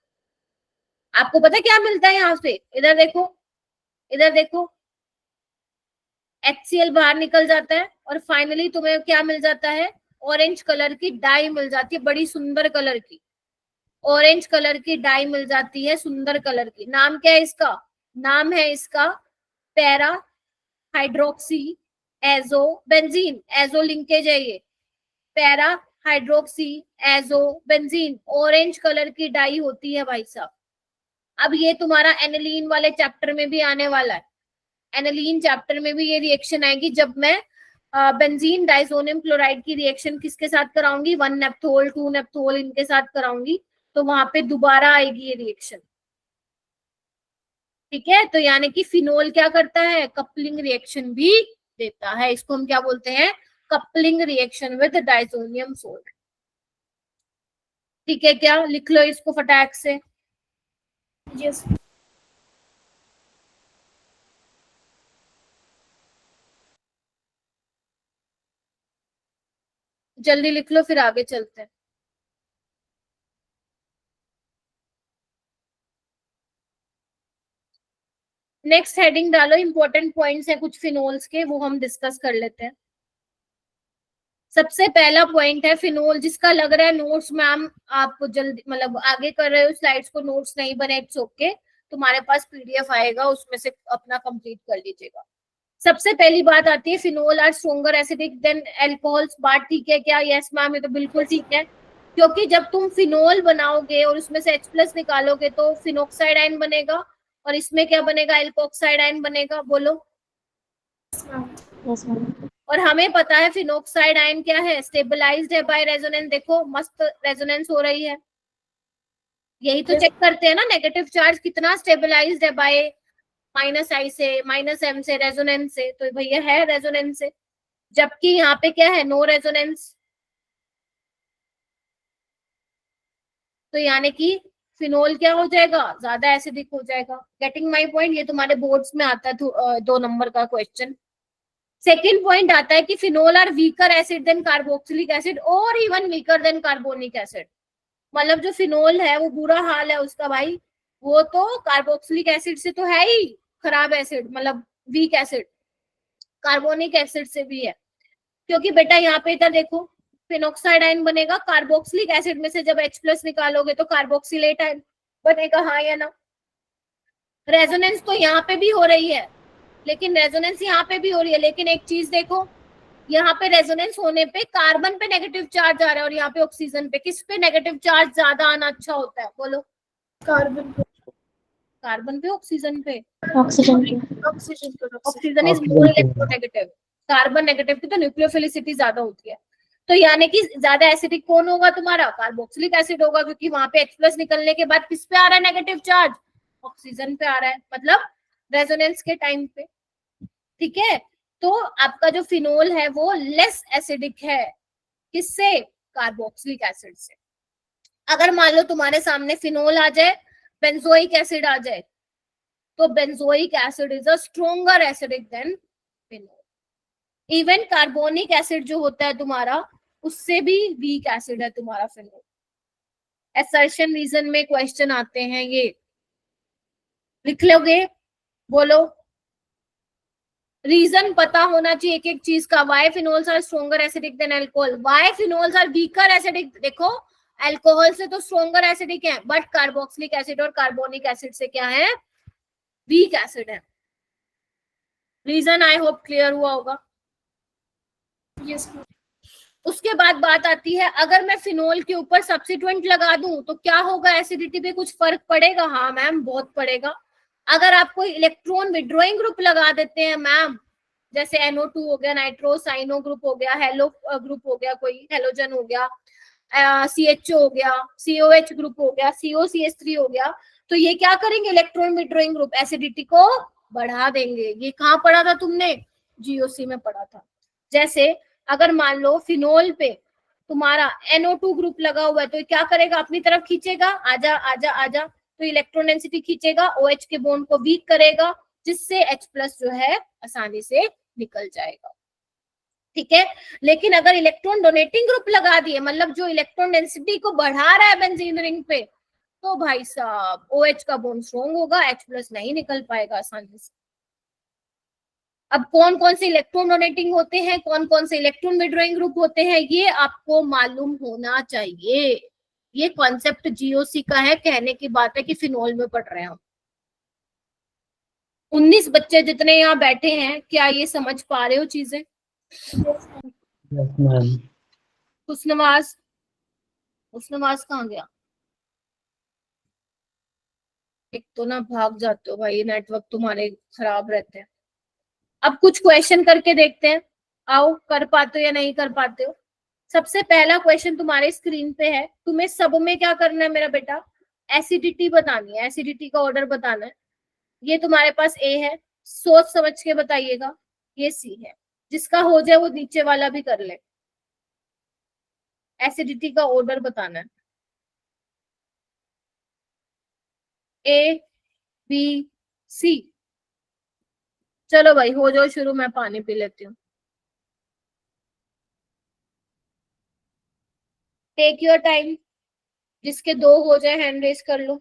आपको पता है क्या मिलता है यहाँ से, इधर देखो, इधर देखो, HCl बाहर निकल जाता है और फाइनली तुम्हें क्या मिल जाता है, ऑरेंज कलर की डाई मिल जाती है, बड़ी सुंदर कलर की ऑरेंज कलर की डाई मिल जाती है, सुंदर कलर की। नाम क्या है इसका, नाम है इसका para hydroxy azo benzene, azo linkage है ये, para hydroxy azo benzene, orange colour की डाई होती है भाई साहब। अब ये तुम्हारा एनिलीन वाले चैप्टर में भी आने वाला है, एनिलीन चैप्टर में भी ये रिएक्शन आएगी जब मैं बेंजीन डाइसोनियम क्लोराइड की रिएक्शन किसके साथ कराऊंगी, 1 नेप्थोल 2 नेप्थोल इनके साथ कराऊंगी, तो वहां पे दोबारा आएगी ये रिएक्शन। ठीक है, तो यानी कि फिनोल क्या करता है, कपलिंग रिएक्शन भी देता है, इसको हम क्या बोलते हैं, coupling reaction with diazonium salt. ठीक है, क्या लिख लो इसको फटाक से। यस जल्दी लिख लो फिर आगे चलते हैं। नेक्स्ट हेडिंग डालो, इंपॉर्टेंट पॉइंट्स है कुछ फिनोल्स के, वो हम डिस्कस कर लेते हैं। सबसे पहला पॉइंट है फिनोल, जिसका लग रहा है नोट्स मैम आप जल्दी मतलब आगे कर रहे हो स्लाइड्स को, नोट्स नहीं बने इट्स ओके, तुम्हारे पास पीडीएफ आएगा उसमें से अपना कंप्लीट कर लीजिएगा। सबसे पहली बात आती है phenol are stronger acidic than alcohols. बात ठीक है क्या, यस मैम ये तो बिल्कुल ठीक है, क्योंकि जब तुम फिनोल बनाओगे और उसमें से H+ निकालोगे तो फिनोक्साइड आयन बनेगा और इसमें क्या बनेगा, एल्कोक्साइड आयन बनेगा। बोलो यस मैम। और हमें पता है फिनोक्साइड आयन क्या है, स्टेबलाइज्ड है बाय रेजोनेंस। देखो मस्त रेजोनेंस हो रही है, यही तो चेक करते हैं ना नेगेटिव चार्ज कितना स्टेबलाइज्ड है बाय -I से -M से रेजोनेंस से, तो भैया है रेजोनेंस से। जबकि यहाँ पे क्या है, नो रेजोनेंस, तो यानी कि फिनोल क्या हो जाएगा, ज्यादा एसिडिक हो जाएगा। गेटिंग माय पॉइंट, ये तुम्हारे बोर्ड्स में आता है 2 नंबर का क्वेश्चन। सेकेंड पॉइंट आता है कि phenol are weaker acid than carboxylic acid और even weaker than carbonic acid. मतलब जो फिनोल है वो बुरा हाल है उसका भाई, वो तो कार्बोक्सिलिक एसिड से तो है ही खराब एसिड, मतलब वीक एसिड, कार्बोनिक एसिड से भी है। क्योंकि बेटा यहाँ पे इधर देखो फिनोक्साइड आयन बनेगा, कार्बोक्सिलिक एसिड में से जब H+ निकालोगे तो कार्बोक्सिलेट आयन बनेगा, हाँ या ना। रेजोनेंस तो यहाँ पे भी हो रही है, लेकिन रेजोनेंस यहाँ पे भी हो रही है, लेकिन एक चीज देखो, यहाँ पे रेजोनेंस होने पे कार्बन पे नेगेटिव चार्ज आ रहा है और यहाँ पे ऑक्सीजन पे, किस पे नेगेटिव चार्ज ज्यादा आना अच्छा होता है, बोलो। कार्बन कार्बन पे ऑक्सीजन पे, ऑक्सीजन की। Oxygen is more electronegative, carbon negative की तो न्यूक्लियोफिलिसिटी ज्यादा होती है। तो यानी कि ज्यादा एसिडिक कौन होगा तुम्हारा, कार्बोक्सिलिक एसिड होगा, क्योंकि वहां पे H+ निकलने के बाद किस पे आ रहा है नेगेटिव चार्ज, ऑक्सीजन पे आ रहा है, मतलब रेजोनेंस के टाइम पे। ठीक है, तो आपका जो फिनोल है वो लेस एसिडिक है, किससे, कार्बोक्सिलिक एसिड से। अगर मान लो तुम्हारे सामने फिनोल आ जाए, बेंजोइक एसिड आ जाए, तो benzoic acid is a stronger acidic then phenol. Even carbonic acid जो होता है तुम्हारा, उससे भी वीक एसिड है तुम्हारा फिनोल। असर्शन रीजन में क्वेश्चन आते हैं, ये लिख लोगे, बोलो। रीजन पता होना चाहिए एक एक चीज का। Why phenols are stronger acidic than alcohol, why phenols are weaker acidic. देखो अल्कोहल से तो स्ट्रोंगर एसिडिक है, बट कार्बोक्सिलिक एसिड और कार्बोनिक एसिड से क्या है, वीक एसिड है। रीजन आई होप क्लियर हुआ होगा। यस उसके बाद बात आती है, अगर मैं फिनोल के ऊपर सब्स्टिट्यूएंट लगा दूं तो क्या होगा, एसिडिटी पे कुछ फर्क पड़ेगा, हाँ मैम बहुत पड़ेगा। अगर आप कोई इलेक्ट्रॉन विड्रॉइंग ग्रुप लगा देते हैं मैम, जैसे NO2 हो गया, नाइट्रोसाइनो ग्रुप हो गया, हेलो ग्रुप हो गया, कोई हेलोजन हो गया, CHO हो गया, COH ग्रुप हो गया, COCH3 हो गया, तो ये क्या करेंगे, इलेक्ट्रॉन विड्रॉइंग ग्रुप एसिडिटी को बढ़ा देंगे। ये कहाँ पढ़ा था तुमने, GOC में पढ़ा था। जैसे अगर मान लो फिनोल पे तुम्हारा NO2 ग्रुप लगा हुआ है तो ये क्या करेगा, अपनी तरफ खींचेगा, आजा आजा आजा, तो इलेक्ट्रॉन डेंसिटी खींचेगा, OH के बॉन्ड को वीक करेगा, जिससे H+ जो है आसानी से निकल जाएगा। ठीक है, लेकिन अगर इलेक्ट्रॉन डोनेटिंग ग्रुप लगा दिए, मतलब जो इलेक्ट्रॉन डेंसिटी को बढ़ा रहा है बेंजीन रिंग पे, तो भाई साहब OH का बॉन्ड स्ट्रॉन्ग होगा, H+ नहीं निकल पाएगा आसानी से। अब कौन कौन से इलेक्ट्रॉन डोनेटिंग होते हैं, कौन कौन से इलेक्ट्रॉन विड्रॉइंग ग्रुप होते हैं, ये आपको मालूम होना चाहिए। ये कॉन्सेप्ट GOC का है, कहने की बात है कि फिनोल में पढ़ रहे हैं हम। 19 बच्चे जितने यहाँ बैठे हैं, क्या ये समझ पा रहे हो चीजें? Yes ma'am. हुस्नवाज, हुस्नवाज कहाँ गया? एक तो ना भाग जाते हो भाई, नेटवर्क तुम्हारे खराब रहते हैं। अब कुछ क्वेश्चन करके देखते हैं, आओ कर पाते हो या नहीं कर पाते हो। सबसे पहला क्वेश्चन तुम्हारे स्क्रीन पे है, तुम्हें सब में क्या करना है मेरा बेटा, एसिडिटी बतानी है, एसिडिटी का ऑर्डर बताना है। ये तुम्हारे पास A है, सोच समझ के बताइएगा। ये C है, जिसका हो जाए वो नीचे वाला भी कर ले। एसिडिटी का ऑर्डर बताना है, A B C। चलो भाई हो जाओ शुरू, मैं पानी पी लेती हूँ। टेक योर टाइम, जिसके 2 हो जाए हैंड रेस कर लो।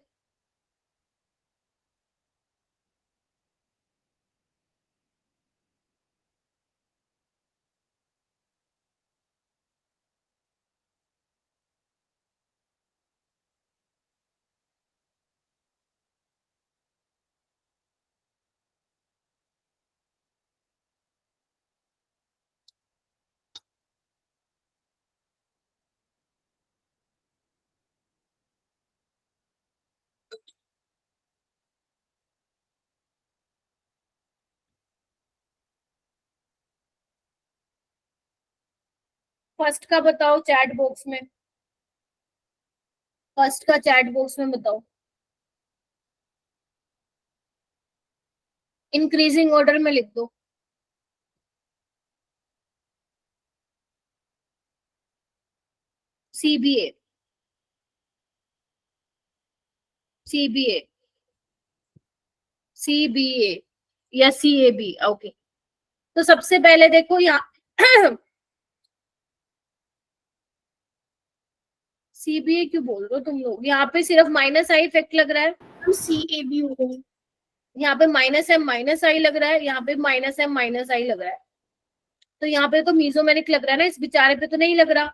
फर्स्ट का बताओ चैट बॉक्स में, फर्स्ट का चैट बॉक्स में बताओ। इंक्रीजिंग ऑर्डर में लिख दो। CBA, CBA, CBA या CAB। ओके, तो सबसे पहले देखो यहाँ CBA क्यों बोल रहे हो तुम लोग, यहाँ पे सिर्फ -I इफेक्ट लग रहा है, CAB हो गई। यहाँ पे -M-I लग रहा है, यहाँ पे -M-I लग रहा है। तो यहाँ पे तो मीजोमेरिक लग रहा है ना, इस बेचारे पे तो नहीं लग रहा।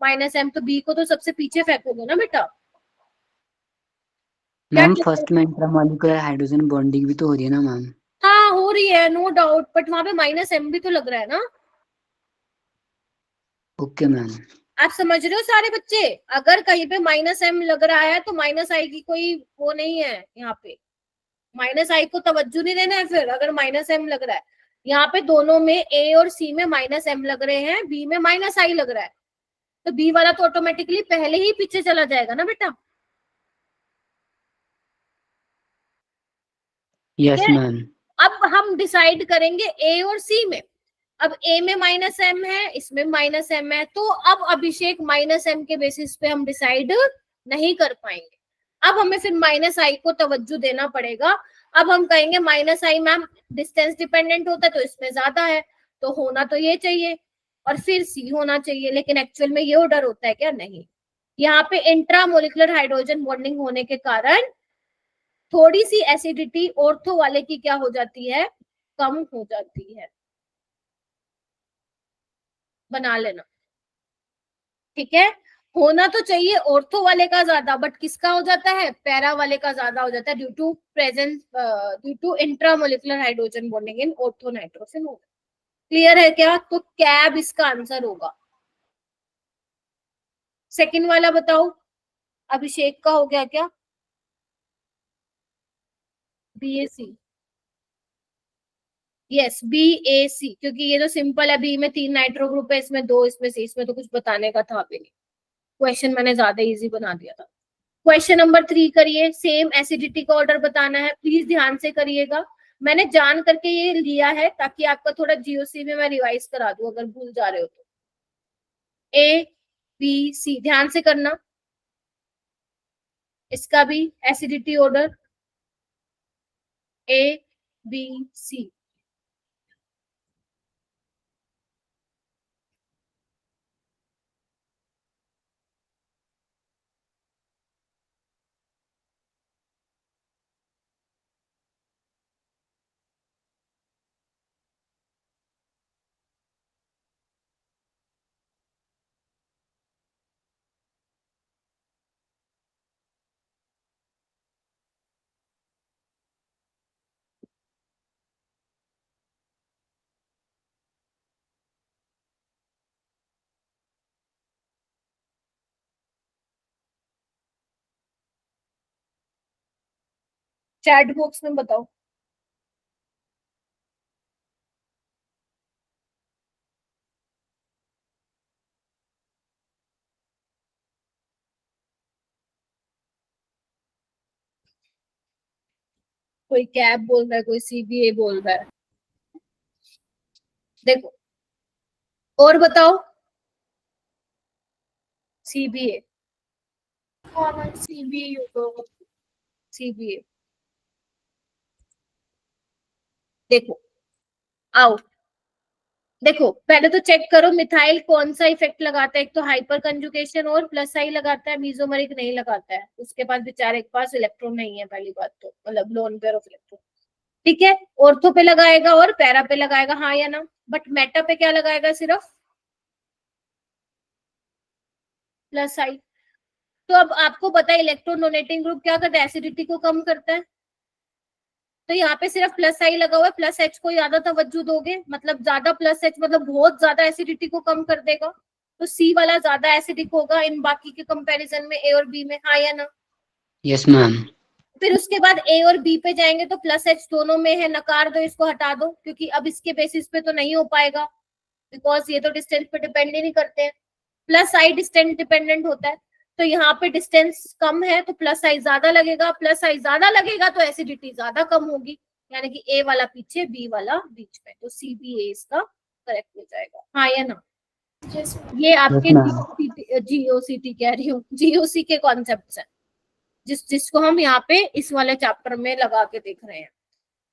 -M, तो B को तो सबसे पीछे फेंकोगे ना बेटा। मैम फर्स्ट में इंट्रामॉलिक्यूलर हाइड्रोजन बॉन्डिंग भी तो हो रही है ना मैम? हाँ हो रही है, नो डाउट, बट वहां पे -M भी तो लग रहा है ना। Okay ma'am. आप समझ रहे हो सारे बच्चे, अगर कहीं पे -M लग रहा है तो -I की कोई वो नहीं है यहाँ पे, -I को तवज्जो नहीं देना है। फिर अगर -M लग रहा है, यहाँ पे दोनों में A और C में -M लग रहे हैं, B में -I लग रहा है, तो B वाला तो ऑटोमेटिकली पहले ही पीछे चला जाएगा ना बेटा। Yes ma'am. अब हम डिसाइड करेंगे A और C में। अब A में -M है, इसमें -M है, तो अब अभिषेक -M के बेसिस पे हम डिसाइड नहीं कर पाएंगे। अब हमें फिर -I को तवज्जो देना पड़ेगा। अब हम कहेंगे -I मैम डिस्टेंस डिपेंडेंट होता है तो इसमें ज्यादा है, तो होना तो ये चाहिए और फिर C होना चाहिए, लेकिन एक्चुअल में ये ऑर्डर होता है क्या? नहीं। यहाँ पे इंट्रामोलिकुलर हाइड्रोजन बॉन्डिंग होने के कारण थोड़ी सी एसिडिटी ऑर्थो वाले की क्या हो जाती है? कम हो जाती है। बना लेना, ठीक है। होना तो चाहिए ऑर्थो वाले का ज्यादा, बट किसका हो जाता है? पैरा वाले का ज्यादा हो जाता है, due to presence, due to intramolecular hydrogen bonding in ortho nitrophenol. होगा क्लियर है क्या? तो कैब इसका आंसर होगा। सेकंड वाला बताओ, अभिषेक का हो गया क्या? BAC, यस BAC, क्योंकि ये तो सिंपल है, बी में 3 नाइट्रो ग्रुप है, इसमें 2, इसमें C, इसमें तो कुछ बताने का था भी नहीं। क्वेश्चन मैंने ज्यादा इजी बना दिया था। क्वेश्चन नंबर 3 करिए, सेम एसिडिटी का ऑर्डर बताना है, प्लीज ध्यान से करिएगा। मैंने जान करके ये लिया है ताकि आपका थोड़ा GOC में मैं रिवाइज करा दूं अगर भूल जा रहे हो तो। A बी सी, ध्यान से करना, इसका भी acidity order A B C. Chat box में बताओ। कोई कैब बोल रहा है, कोई सीबीए बोल रहा है। देखो और बताओ। सीबीए, सीबीए होगा। सीबीए। देखो आओ, देखो पहले तो चेक करो मिथाइल कौन सा इफेक्ट लगाता है। एक तो हाइपर कंजुगेशन और प्लस आई लगाता है, मीजोमरिक नहीं लगाता है। उसके पास बेचारे के पास इलेक्ट्रॉन नहीं है, पहली बात तो, मतलब लोन पेयर ऑफ इलेक्ट्रॉन। ठीक है, ऑर्थो पे लगाएगा और पैरा पे लगाएगा, हाँ या ना। बट मेटा पे क्या लगाएगा, सिर्फ प्लस आई। तो अब आपको पता है इलेक्ट्रॉन डोनेटिंग ग्रुप क्या करता है, एसिडिटी को कम करता है। तो यहाँ पे सिर्फ प्लस आई लगा हुआ है, प्लस एच को ज्यादा तवज्जो दोगे, मतलब ज्यादा प्लस एच मतलब बहुत ज्यादा एसिडिटी को कम कर देगा। तो सी वाला ज्यादा एसिडिक होगा इन बाकी के कंपैरिजन में, ए और बी में, हाँ या ना। Yes ma'am. फिर उसके बाद ए और बी पे जाएंगे तो प्लस एच दोनों में है, नकार दो, इसको हटा दो, क्योंकि अब इसके बेसिस पे तो नहीं हो पाएगा, बिकॉज ये तो डिस्टेंस पे डिपेंड ही नहीं करते हैं। प्लस आई डिस्टेंस डिपेंडेंट होता है, तो यहाँ पे डिस्टेंस कम है तो प्लस आई ज्यादा लगेगा, प्लस आई ज्यादा लगेगा तो एसिडिटी ज्यादा कम होगी, यानी कि ए वाला पीछे बी वाला बीच में, तो सी बी ए इसका करेक्ट हो जाएगा, हाँ या ना। ये आपके जीओसीटी कह रही हूँ, जीओसी के कॉन्सेप्ट है जिसको हम यहाँ पे इस वाले चैप्टर में लगा के देख रहे हैं।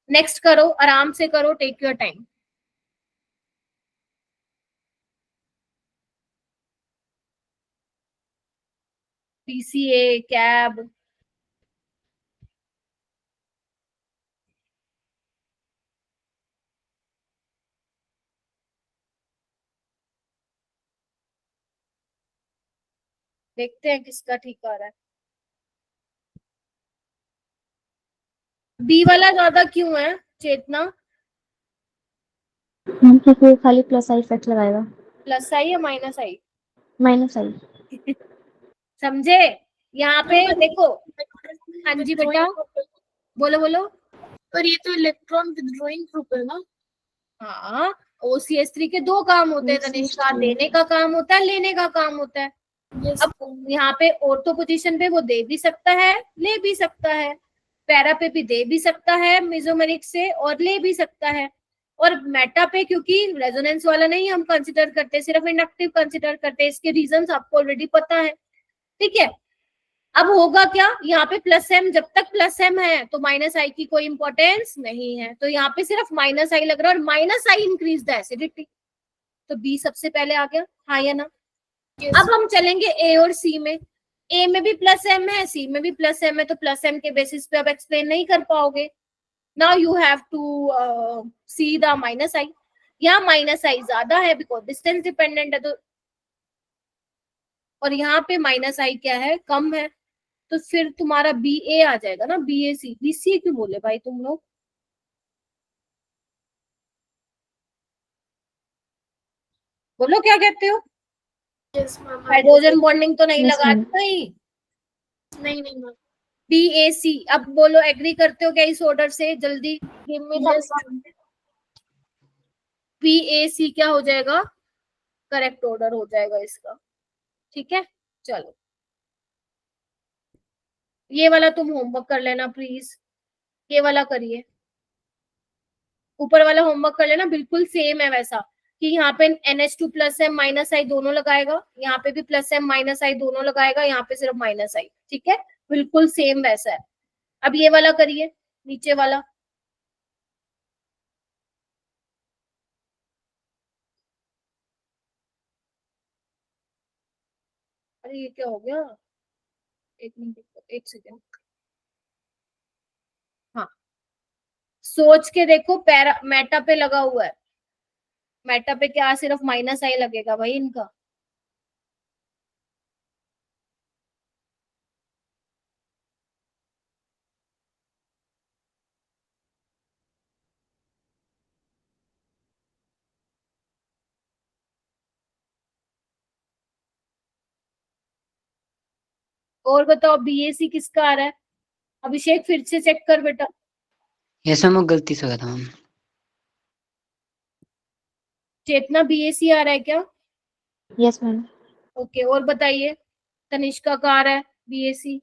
नेक्स्ट करो, आराम से करो, टेक योर टाइम। पीसीए, कैब, देखते हैं किसका ठीक आ रहा है। बी वाला ज्यादा क्यों है चेतना? मैम क्योंकि खाली प्लस आई इफेक्ट लगाएगा। प्लस आई या माइनस आई? माइनस आई। समझे? यहाँ पे देखो, हाँ जी बेटा, बोलो बोलो। पर ये तो इलेक्ट्रॉन विथड्रॉइंग ग्रुप है ना। हाँ, OCH3 के दो काम होते हैं तनिष्का, देने का काम होता है, लेने का काम होता है। अब यहाँ पे ऑर्थो पोजीशन पे वो दे भी सकता है, ले भी सकता है, पैरा पे भी दे भी सकता है मेसोमेरिक से और ले भी सकता है, और मेटा पे क्योंकि रेजोनेंस वाला नहीं हम कंसिडर करते, सिर्फ इंडक्टिव कंसिडर करते हैं। इसके रीजंस आपको ऑलरेडी पता है, ठीक है। अब होगा क्या, यहाँ पे प्लस एम, जब तक प्लस एम है तो माइनस आई की कोई इंपॉर्टेंस नहीं है, तो यहाँ पे सिर्फ माइनस आई लग रहा है, और minus I increase the acidity, तो बी सबसे पहले आ गया, हाँ या ना। अब हम चलेंगे ए और सी में। ए में भी प्लस एम है, सी में भी प्लस एम है, तो प्लस एम के बेसिस पे अब एक्सप्लेन नहीं कर पाओगे। Now you have to see the minus I. यहाँ माइनस आई ज्यादा है बिकॉज डिस्टेंस डिपेंडेंट है, तो और यहाँ पे माइनस आई क्या है, कम है, तो फिर तुम्हारा बी ए आ जाएगा ना, बी ए सी। बी सी क्यों बोले भाई तुम लोग? बोलो क्या कहते हो? हाइड्रोजन बॉन्डिंग तो नहीं Yes, लगा ma'am. नहीं। नहीं नहीं मैम। बी ए सी, अब बोलो एग्री करते हो क्या इस ऑर्डर से? जल्दी गिव मी द बी ए सी क्या हो जाएगा, करेक्ट ऑर्डर हो जाएगा इसका, ठीक है। चलो ये वाला तुम होमवर्क कर लेना प्लीज, ये वाला करिए, ऊपर वाला होमवर्क कर लेना, बिल्कुल सेम है वैसा। कि यहाँ पे NH2 प्लस एम माइनस आई दोनों लगाएगा, यहाँ पे भी प्लस एम माइनस आई दोनों लगाएगा, यहाँ पे सिर्फ माइनस आई। ठीक है, बिल्कुल सेम वैसा है। अब ये वाला करिए, नीचे वाला। अरे ये क्या हो गया, एक मिनट, एक सेकेंड। हाँ, सोच के देखो, पैरा मेटा पे लगा हुआ है, मेटा पे क्या सिर्फ माइनस आई लगेगा भाई इनका। और बताओ BAC किसका आ रहा है? अभिषेक फिर से चेक कर बेटा। यस मैम, वो गलती से हो गया था मैम। चेतना BAC आ रहा है क्या? Yes ma'am. ओके, और बताइए। तनिष्का का आ रहा है BAC,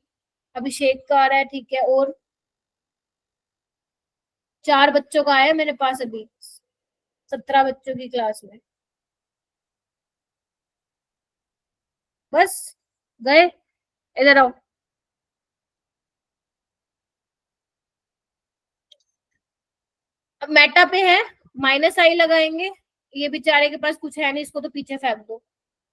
अभिषेक का आ रहा है, ठीक है। और 4 बच्चों का आया मेरे पास अभी, 17 बच्चों की क्लास में। बस गए, इधर आओ। अब मेटा पे है, माइनस आई लगाएंगे, ये बेचारे के पास कुछ है नहीं, इसको तो पीछे फेंक दो।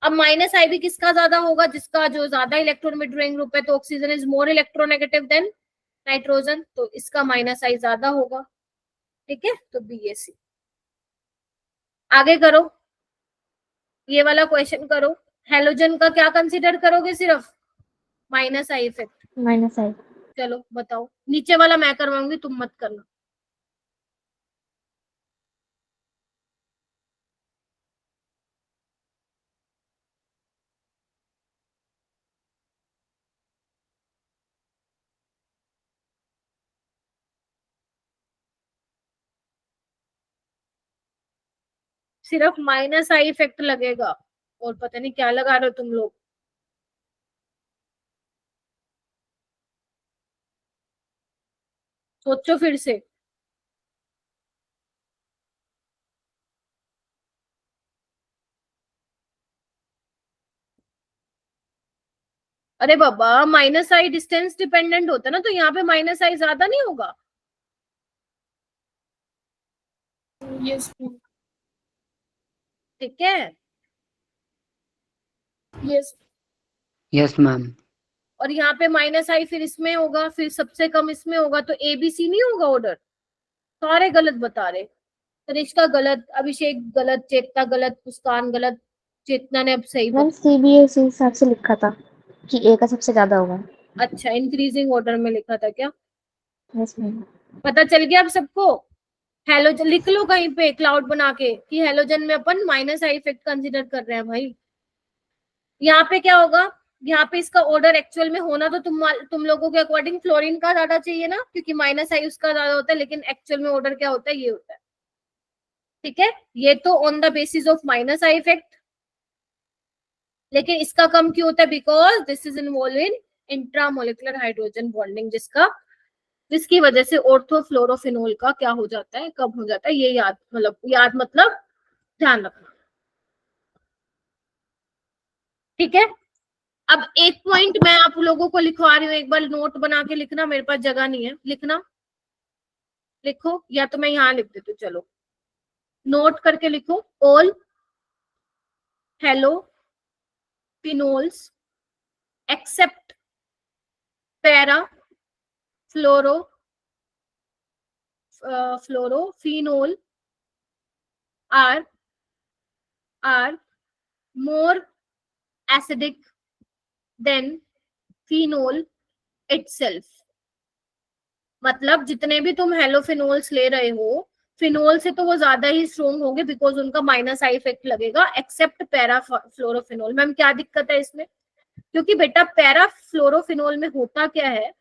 अब माइनस आई भी किसका ज्यादा होगा? जिसका जो ज्यादा इलेक्ट्रॉन विड्रॉइंग ग्रुप है, तो oxygen is more electronegative than nitrogen, तो इसका माइनस आई ज्यादा होगा। ठीक है, तो BAC। आगे करो, ये वाला क्वेश्चन करो। हेलोजन का क्या कंसीडर करोगे? सिर्फ माइनस आई इफेक्ट। माइनस आई। चलो बताओ, नीचे वाला मैं करवाऊंगी, तुम मत करना। सिर्फ माइनस आई इफेक्ट लगेगा, और पता नहीं क्या लगा रहे हो तुम लोग। सोचो फिर से। अरे बाबा, माइनस आई डिस्टेंस डिपेंडेंट होता है ना, तो यहाँ पे माइनस आई ज्यादा नहीं होगा? यस ठीक है, यस। Yes ma'am. और यहाँ पे माइनस आई फिर इसमें होगा, फिर सबसे कम इसमें होगा, तो ABC नहीं होगा ऑर्डर। सारे गलत बता रहे। तनिष्का गलत, अभिषेक गलत, चेतना गलत, मुस्कान गलत, चेतना ने अब सही मैम बता। CBA उसी हिसाब से लिखा था कि A का सबसे ज्यादा होगा। अच्छा, इंक्रीजिंग ऑर्डर में लिखा था क्या? Yes ma'am. पता चल गया अब सबको? हेलोजन लिख लो कहीं पे क्लाउड बना के कि हेलोजन में अपन माइनस आई इफेक्ट कंसीडर कर रहे हैं भाई। यहाँ पे क्या होगा? यहाँ पे इसका ऑर्डर एक्चुअल में होना तो तुम लोगों के अकॉर्डिंग फ्लोरीन का ज्यादा चाहिए ना, क्योंकि माइनस आई उसका ज्यादा होता है, लेकिन एक्चुअल में ऑर्डर क्या होता है? ये होता है। ठीक है, ये तो on the basis of minus I effect, लेकिन इसका कम क्यों होता है? Because this is involve in intramolecular hydrogen bonding, जिसकी वजह से ऑर्थोफ्लोरोफिनोल का क्या हो जाता है, कब हो जाता है, ये याद मतलब ध्यान रखना। ठीक है, अब एक पॉइंट मैं आप लोगों को लिखवा रही हूँ, एक बार नोट बना के लिखना, मेरे पास जगह नहीं है, लिखना। लिखो, या तो मैं यहाँ लिख देती हूँ, चलो नोट करके लिखो। All halophenols except para fluorophenol are more acidic than phenol itself। मतलब जितने भी तुम हेलोफिनोल्स ले रहे हो, फिनोल से तो वो ज्यादा ही स्ट्रोंग होंगे, बिकॉज उनका माइनस आई इफेक्ट लगेगा, एक्सेप्ट पैराफ्लोरोफिनोल। मैम क्या दिक्कत है इसमें? क्योंकि बेटा पैराफ्लोरोफिनोल में होता क्या है,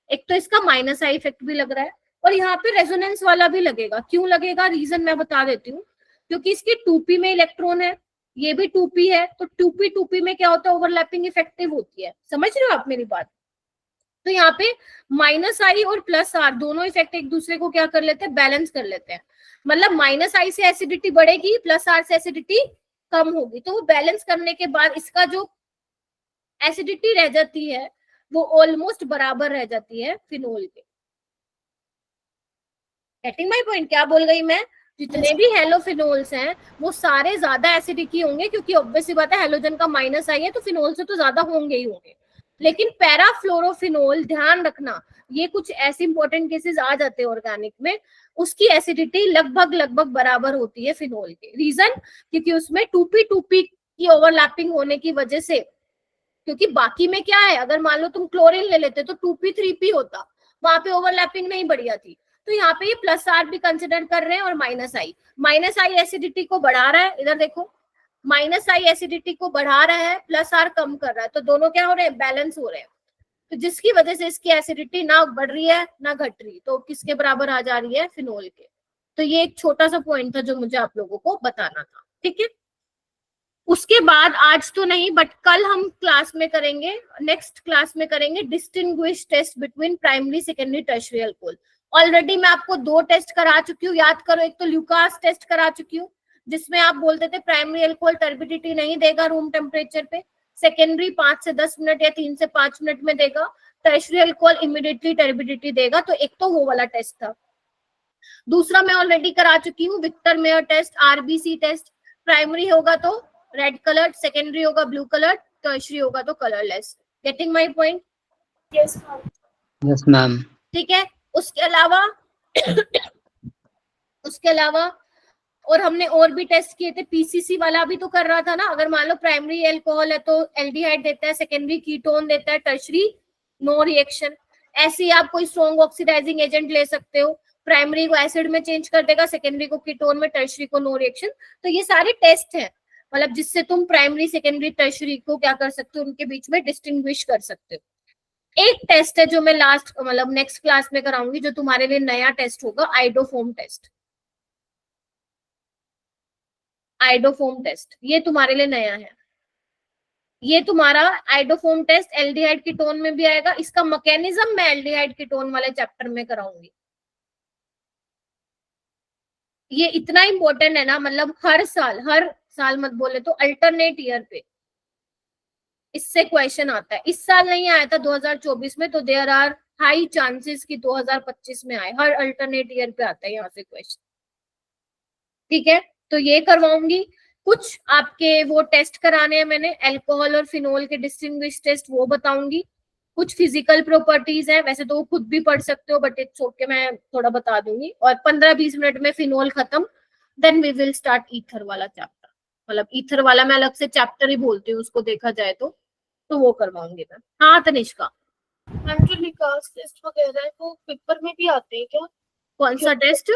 एक तो इसका माइनस आई इफेक्ट भी लग रहा है, और यहाँ पे रेजोनेंस वाला भी लगेगा। क्यों लगेगा? रीजन मैं बता देती हूँ। क्योंकि इसकी 2p में इलेक्ट्रॉन है, ये भी 2p है, तो 2p में क्या होता है? ओवरलैपिंग इफेक्टिव होती है। समझ रहे हो आप मेरी बात? तो यहाँ पे माइनस आई और प्लस आर दोनों इफेक्ट एक दूसरे को क्या कर लेते हैं, बैलेंस कर लेते हैं। मतलब माइनस आई से एसिडिटी बढ़ेगी, प्लस आर से एसिडिटी कम होगी, तो वो बैलेंस करने के बाद इसका जो एसिडिटी रह जाती है वो ऑलमोस्ट बराबर रह जाती है फिनोल के। Getting my point? क्या बोल गई मैं? जितने भी हेलोफिनोल्स हैं वो सारे ज्यादा एसिडिक ही होंगे, क्योंकि ऑब्वियस सी बात है हेलोजन का माइनस आई है तो फिनोल से तो ज्यादा होंगे ही होंगे। लेकिन पैराफ्लोरोफिनोल, ध्यान रखना, ये कुछ ऐसे इंपॉर्टेंट केसेस आ जाते हैं ऑर्गेनिक में, उसकी एसिडिटी लगभग बराबर होती है फिनोल के। रीजन, क्योंकि उसमें 2p की ओवरलैपिंग होने की वजह से, क्योंकि बाकी में क्या है, अगर मान लो तुम क्लोरीन ले लेते तो 2p 3p होता, वहां पे ओवरलैपिंग नहीं बढ़िया थी। तो यहाँ पे ये प्लस आर भी कंसिडर कर रहे हैं और माइनस आई एसिडिटी को बढ़ा रहा है। इधर देखो, माइनस आई एसिडिटी को बढ़ा रहा है, प्लस आर कम कर रहा है, तो दोनों क्या हो रहे हैं, बैलेंस हो रहे हैं। तो जिसकी वजह से इसकी एसिडिटी ना बढ़ रही है ना घट रही, तो किसके बराबर आ जा रही है, फिनोल के। तो ये एक छोटा सा पॉइंट था जो मुझे आप लोगों को बताना था, ठीक है। उसके बाद आज तो नहीं बट कल हम क्लास में करेंगे, नेक्स्ट क्लास में करेंगे distinguish test between primary secondary tertiary alcohol. Already मैं आपको 2 टेस्ट करा चुकी हूँ, याद करो। एक तो ल्यूकास टेस्ट करा चुकी हूँ जिसमें आप बोलते थे प्राइमरी अल्कोहल टर्बिडिटी नहीं देगा रूम टेम्परेचर पे, सेकेंडरी 5 से 10 मिनट या 3 से 5 मिनट में देगा, टर्शियरी अल्कोहल इमीडिएटली टर्बिडिटी देगा। तो एक तो वो वाला टेस्ट था। दूसरा मैं ऑलरेडी करा चुकी हूँ Victor Meyer test, RBC test. Primary होगा तो रेड कलर, सेकेंडरी होगा ब्लू कलर, टर्शियरी होगा तो colourless. Getting my point? Yes ma'am. ठीक है। उसके अलावा और हमने और भी टेस्ट किए थे, पीसीसी वाला भी तो कर रहा था ना। अगर मान लो प्राइमरी अल्कोहल है तो एल्डिहाइड देता है, सेकेंडरी कीटोन देता है, टर्शियरी नो रिएक्शन। ऐसे ही आप कोई स्ट्रॉन्ग ऑक्सीडाइजिंग एजेंट ले सकते हो, प्राइमरी को एसिड में चेंज कर देगा, सेकेंडरी को कीटोन में, टर्शियरी को नो रिएक्शन। तो ये सारे टेस्ट हैं, मतलब जिससे तुम प्राइमरी सेकेंडरी टर्शियरी को क्या कर सकते हो, उनके बीच में डिस्टिंग्विश कर सकते हो। एक टेस्ट है जो मैं लास्ट मतलब नेक्स्ट क्लास में कराऊंगी, जो तुम्हारे लिए नया टेस्ट होगा, आइडोफोम टेस्ट। आइडोफोम टेस्ट ये तुम्हारे लिए नया है। ये तुम्हारा आइडोफोम टेस्ट एल्डिहाइड कीटोन में भी आएगा। इसका मैकेनिज्म मैं एल्डिहाइड कीटोन वाले चैप्टर में कराऊंगी। ये इतना इंपॉर्टेंट है ना, मतलब हर साल मत बोले तो अल्टरनेट ईयर पे इससे क्वेश्चन आता है। इस साल नहीं आया था 2024 में, तो देयर आर हाई चांसेस कि 2025 में आए। हर अल्टरनेट ईयर पे आता है यहाँ से क्वेश्चन, ठीक है। तो ये करवाऊंगी। कुछ आपके वो टेस्ट कराने हैं मैंने, अल्कोहल और फिनोल के डिस्टिंग्विश टेस्ट, वो बताऊंगी। कुछ फिजिकल प्रॉपर्टीज है, वैसे तो वो खुद भी पढ़ सकते हो बट इट्स ओके, मैं थोड़ा बता दूंगी। और 15-20 मिनट में फिनोल खत्म, then we will start ether वाला चैप्टर। मतलब ईथर वाला मैं अलग से चैप्टर ही बोलती हूँ उसको, देखा जाए तो वो करवाऊंगी मैं। हाँ तनिष्का, मैम जो लिकास टेस्ट वगैरह है वो पेपर में भी आते हैं क्या? कौन सा टेस्ट?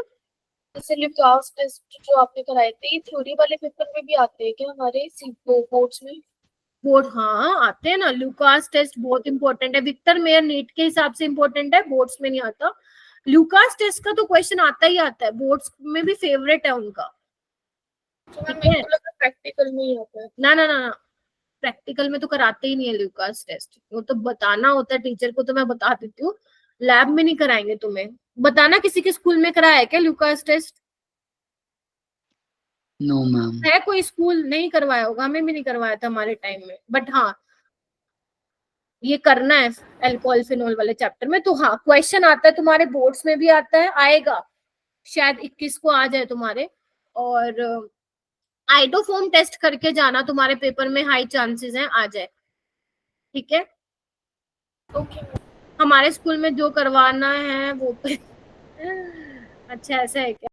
जैसे लिकास टेस्ट जो आपने कराए थे, ये थ्योरी वाले पेपर में भी आते हैं क्या हमारे बोर्ड्स में? बोर्ड, हाँ आते हैं ना। ल्यूकास टेस्ट बहुत इंपॉर्टेंट है, विक्टर मेयर नीट के हिसाब से इंपॉर्टेंट है, बोर्ड्स में नहीं आता। ल्यूकास टेस्ट का तो क्वेश्चन आता ही आता है, बोर्ड्स में भी फेवरेट है उनका। मेरे को लगा प्रैक्टिकल में ही आता है। ना, प्रैक्टिकल में तो कराते ही नहीं है ल्यूकास टेस्ट, वो तो बताना होता है टीचर को। तो मैं बता देती हूँ, लैब में नहीं कराएंगे तुम्हें। बताना किसी के स्कूल में कराया है क्या ल्यूकास टेस्ट? No ma'am. है कोई स्कूल नहीं करवाया होगा, हमें भी नहीं करवाया था हमारे टाइम में। बट हाँ ये करना है अल्कोहल फिनोल वाले चैप्टर में। तो हाँ क्वेश्चन आता है तुम्हारे बोर्ड्स में भी आता है, आएगा शायद 21 को आ जाए तुम्हारे। और आइडोफोम टेस्ट करके जाना, तुम्हारे पेपर में हाई चांसेस हैं आ जाए, ठीक है। ओके। हमारे स्कूल में जो करवाना है वो अच्छा ऐसा है क्या?